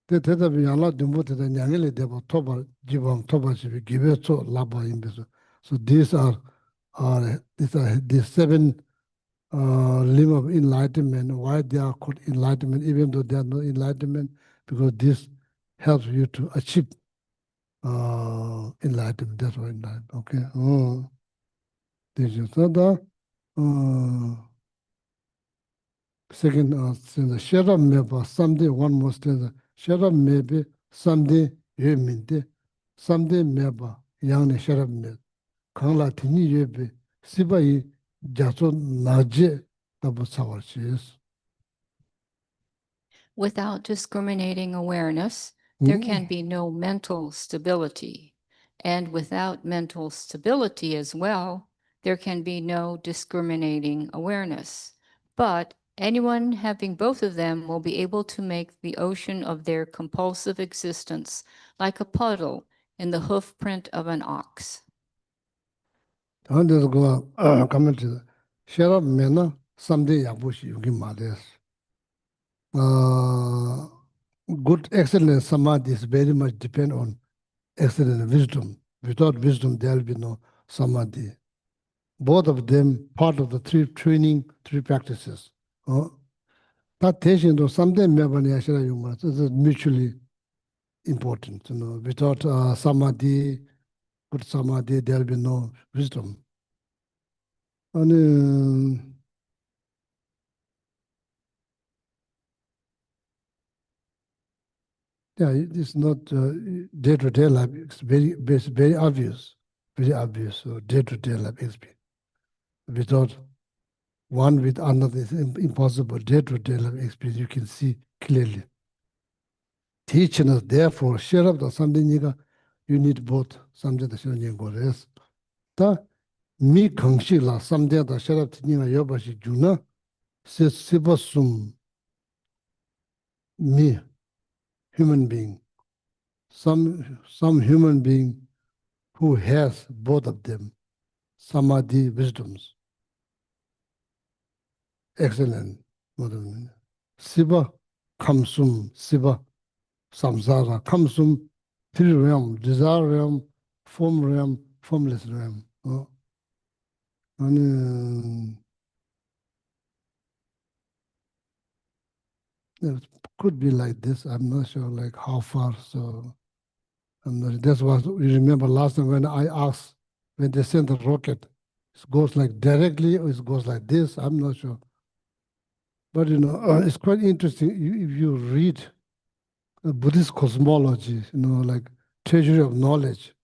대답이 야라 dimbote nyangele deba toba jibam toba chibi give so laba imbeso. So these are the 7 limb of enlightenment. Why they are called enlightenment, even though they are not enlightenment, because this helps you to achieve enlightenment. That's why enlightenment. Okay. This is the second stanza. Shut up, maybe someday. One more stanza. Shut up, maybe someday. You mean someday, maybe young shut up, maybe. Kangla tini yebe sibai jaso naje tabu sawarchis. Without discriminating awareness, there can be no mental stability. And without mental stability as well, there can be no discriminating awareness. But anyone having both of them will be able to make the ocean of their compulsive existence like a puddle in the hoof print of an ox. There's go comment to the shut up, mena someday yabushi yugi mades. Good, excellent samadhi is very much depend on excellent wisdom. Without wisdom, there will be no samadhi. Both of them part of the 3 practices. That teaching to someday this is mutually important. Without samadhi, good samadhi, there will be no wisdom. And yeah, it's not day-to-day life. It's very obvious. So day-to-day life experience. Without one with another, it's impossible. Day-to-day life experience, you can see clearly. Teaching us, therefore, share up the something you need both. Something the share you go rest. Ta mi kangshi la something the share up yobashi juna. Sivasum, me, human being. Some human being who has both of them, samadhi, wisdoms. Excellent. Siva, kamsum, Siva, samsara, kamsum, three realm, desire realm, formless realm. And it could be like this. I'm not sure like how far. So I'm not, that's what you remember last time when I asked, when they send the rocket, it goes like directly or it goes like this. I'm not sure. But it's quite interesting. If you read Buddhist cosmology, like treasury of knowledge,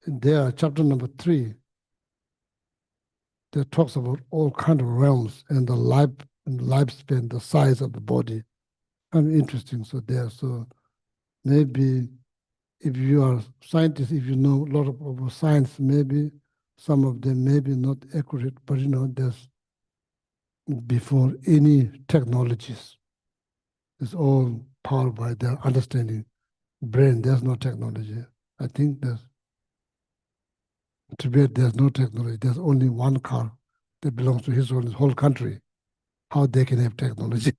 there, chapter number 3, that talks about all kind of realms and the lifespan, the size of the body. Kind of interesting. So maybe if you are scientist, if you know a lot about science, maybe some of them may be not accurate, but there's before any technologies. It's all powered by their understanding. Brain, there's no technology. I think Tibet, there's no technology. There's only one car that belongs to his whole country. How they can have technology?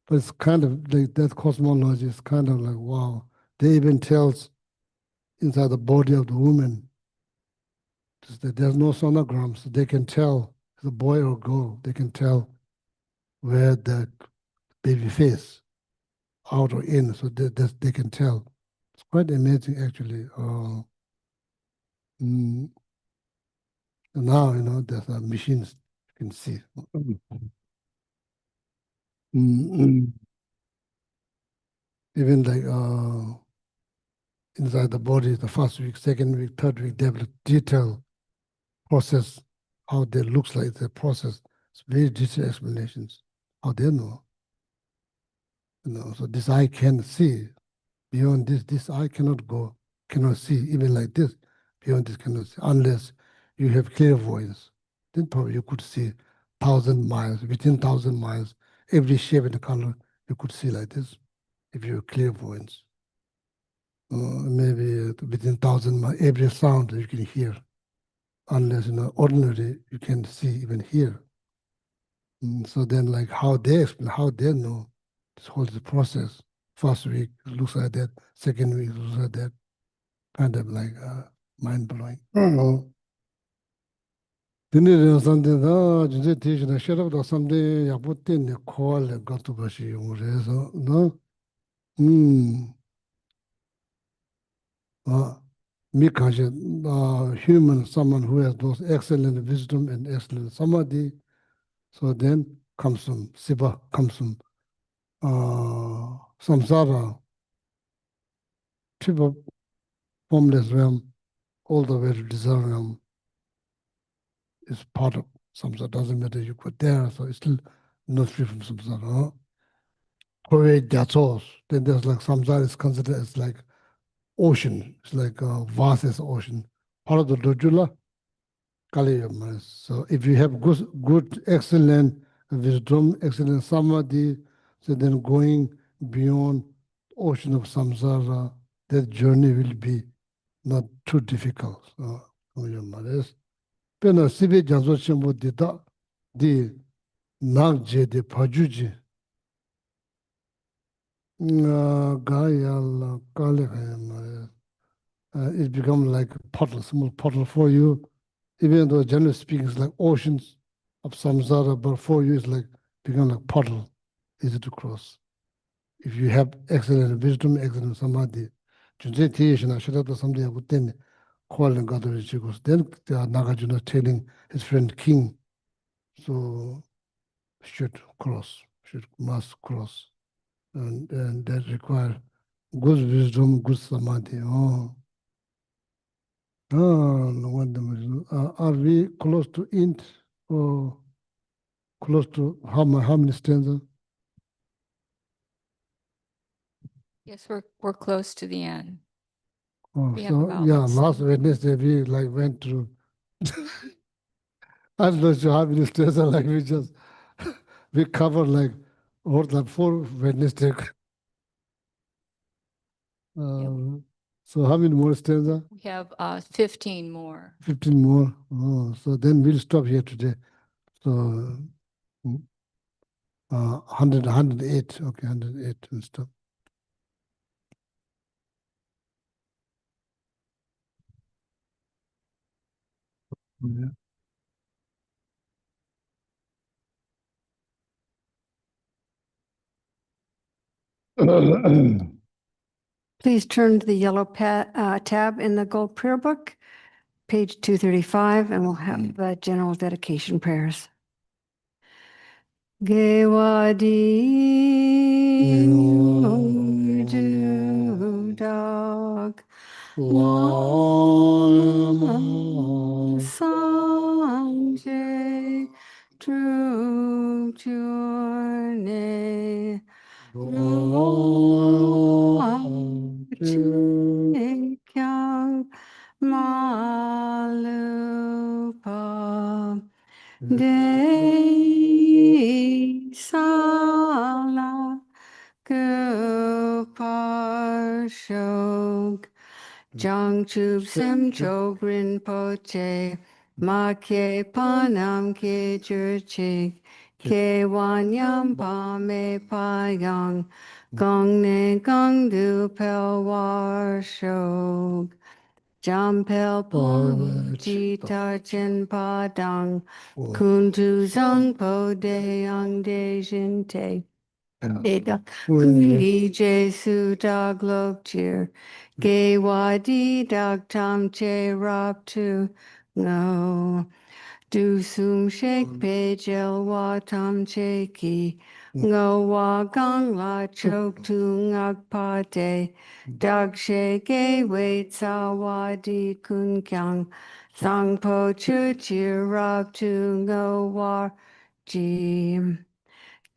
But it's kind of like that cosmology is kind of like, wow. They even tells inside the body of the woman that there's no sonogram, so they can tell the boy or girl, they can tell where the baby face, out or in, so they can tell. It's quite amazing, actually. Now, there's machines you can see. Even like inside the body, the first week, second week, third week, they have detailed process, how they looks like the process. It's very detailed explanations, how they know. So this eye can see. Beyond this eye cannot see, even like this. Beyond this cannot see, unless you have clairvoyance. Then probably you could see 1,000 miles, within 1,000 miles, every shape and color you could see like this, if you have clairvoyance. Maybe within 1,000 miles, every sound you can hear, unless ordinary you can see, even hear. So then, like how they explain, how they know this whole process. First week it looks like that, second week it looks like that, kind of like mind blowing. Then something just teach the shut up or something. I put in the call got to bashi so no. Me human, someone who has those excellent wisdom and excellent samadhi. So then comes from Siva, comes from samsara, trip of formless realm, all the way to desire realm is part of samsara. Doesn't matter you put there, so it's still not free from samsara. That's all. Then there's like samsara is considered as like ocean. It's like vast as ocean. Part of the dojula, Kaliyama. So if you have good, excellent wisdom, excellent samadhi, so then going beyond ocean of samsara, that journey will be not too difficult. So, Pena sibe janso chenpo di da, di nag je, di pajuji, gaya la kale kaya. It becomes like a portal, small portal for you. Even though generally speaking, it's like oceans of samsara, but for you, it's like become like portal, easy to cross. If you have excellent wisdom, excellent samadhi, junze tiye shina shirata samdhi yabu teni, kuala and gadari chikos. Then Nagarjuna telling his friend King, so must cross. And that require good wisdom, good samadhi. No wonder. Are we close to int or close to how many stanzas? Yes, we're close to the end. Oh, We have so about, yeah, let's last see. Wednesday we like went through I'm not sure how many stairs are like we just we cover like or the 4 Wednesday. So how many more stairs are? We have 15 more. 15 more. Oh, so then we'll stop here today. So 108. Okay, 108 we'll stop. Yeah. Please turn to the yellow tab in the Gold Prayer Book, page 235, and we'll have the general dedication prayers. Gewadi Dag Sanje True Journey Kyang Malupa De Sala Gopashog Jangchub Semcho Rinpoche Ma Ke Panam Ke Churchik Ke Wanyam Pa Me Payang Gong Ne Gong Du Pel War Shog Jam Pel Po Jita Chen Pa Dang Kun Tu Zang Po De Yang De Jin Te Eda Kuni Jesu Dag Lok Cheer Ge Wadi Dag Tam Che Rap Tu No Du Sum Shek Pe Jel Wa Tam Che Ki Ngo Wa Gang La Chok Tu Ngak Pa De Dag She Ge Wei Tsa Wadi Kun Kyang Sang Po Chu Cheer Rap Tu Ngo Wa Ji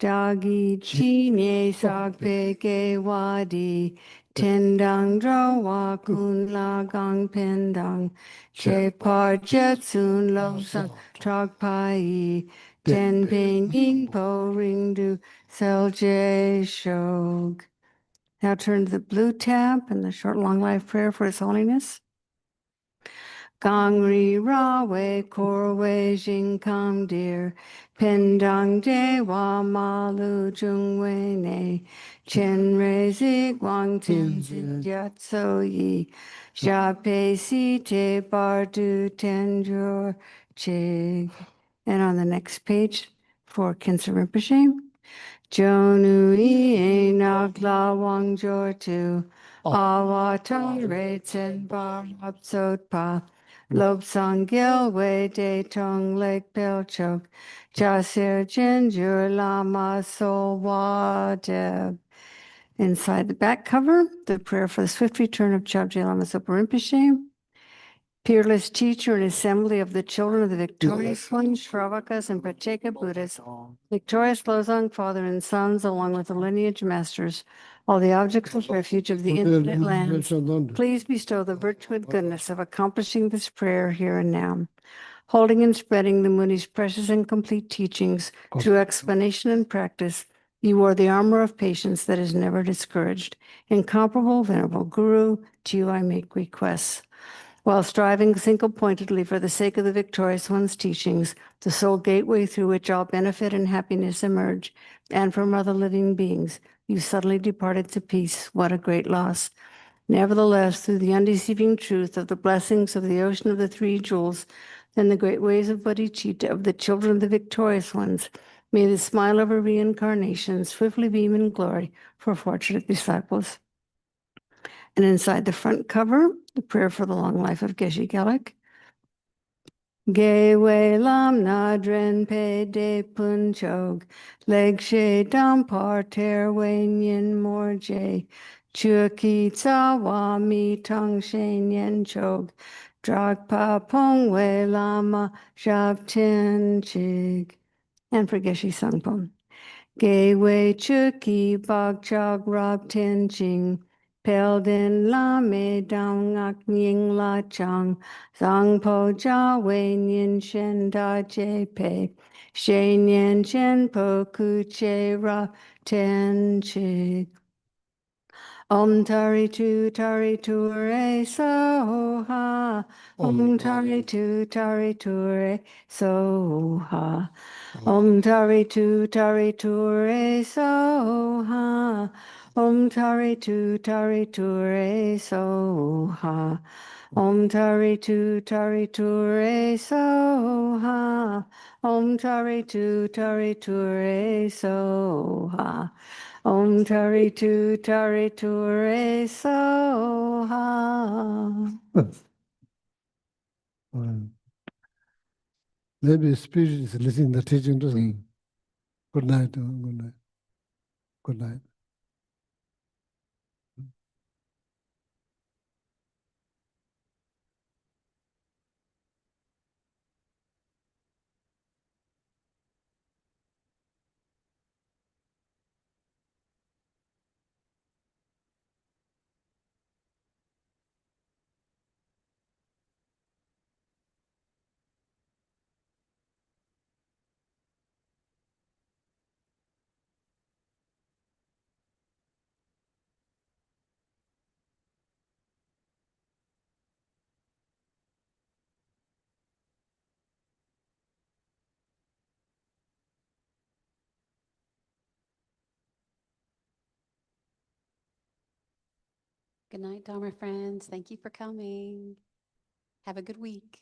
Dagi chi ne sak pe ge wadi tendang dra wa kun la gang pendang che par jet soon lo sang trok pai ten pin ying po ring du sel je shog. Now turn to the blue tab and the short long life prayer for His Holiness. Gong ri ra wei kor wei jing kam dear pendang de wa ma lu jung wei ne chen rei zi guang tin zi yat so yi xia pei si te bar du ten jor chig. And on the next page for Khyentse Rinpoche. Jonu i nak la wang jor tu awa tang rei tsen bar hap sot pa Lob song gil wei de tong lek pel chok cha ser jen jur lama sol wa deb. Inside the back cover, the prayer for the swift return of Chögyam Lama Zopa Rinpoche, peerless teacher and assembly of the children of the victorious ones, Shravakas and Pratyeka Buddhas, victorious Losang father and sons, along with the lineage masters, all the objects of refuge of the infinite lands, please bestow the virtue and goodness of accomplishing this prayer here and now. Holding and spreading the Muni's precious and complete teachings through explanation and practice, you are the armor of patience that is never discouraged. Incomparable, venerable Guru, to you I make requests. While striving single-pointedly for the sake of the victorious one's teachings, the sole gateway through which all benefit and happiness emerge, and from other living beings, you suddenly departed to peace. What a great loss. Nevertheless, through the undeceiving truth of the blessings of the ocean of the three jewels and the great ways of bodhicitta of the children of the victorious ones, may the smile of a reincarnation swiftly beam in glory for fortunate disciples. And inside the front cover, the prayer for the long life of Geshe Gelek. Ge wei lam na dren pe de pun chog, leg she dam par ter wei nyen mor je, chua ki tsa wa mi tong shen yen chog, drag pa pong wei lama shav tin chig. And for Geshe Sangpon. Ge wei chu ki bag chog rab tin ching, Pel din la me dang ak nying la chang. Zang po ja wei nian shen da je pe. She nian shen po ku che ra ten chi. Om tari tu re so ha. Om tari tu re so ha. Om tari tu re so ha. Om tari tu re so ha. Om tari tu re so ha. Om tari tu re so ha. Om tari tu re so ha. Maybe spirit is listening the teaching to them. Good night. Good night. Good night. Good night, Dharma friends. Thank you for coming. Have a good week.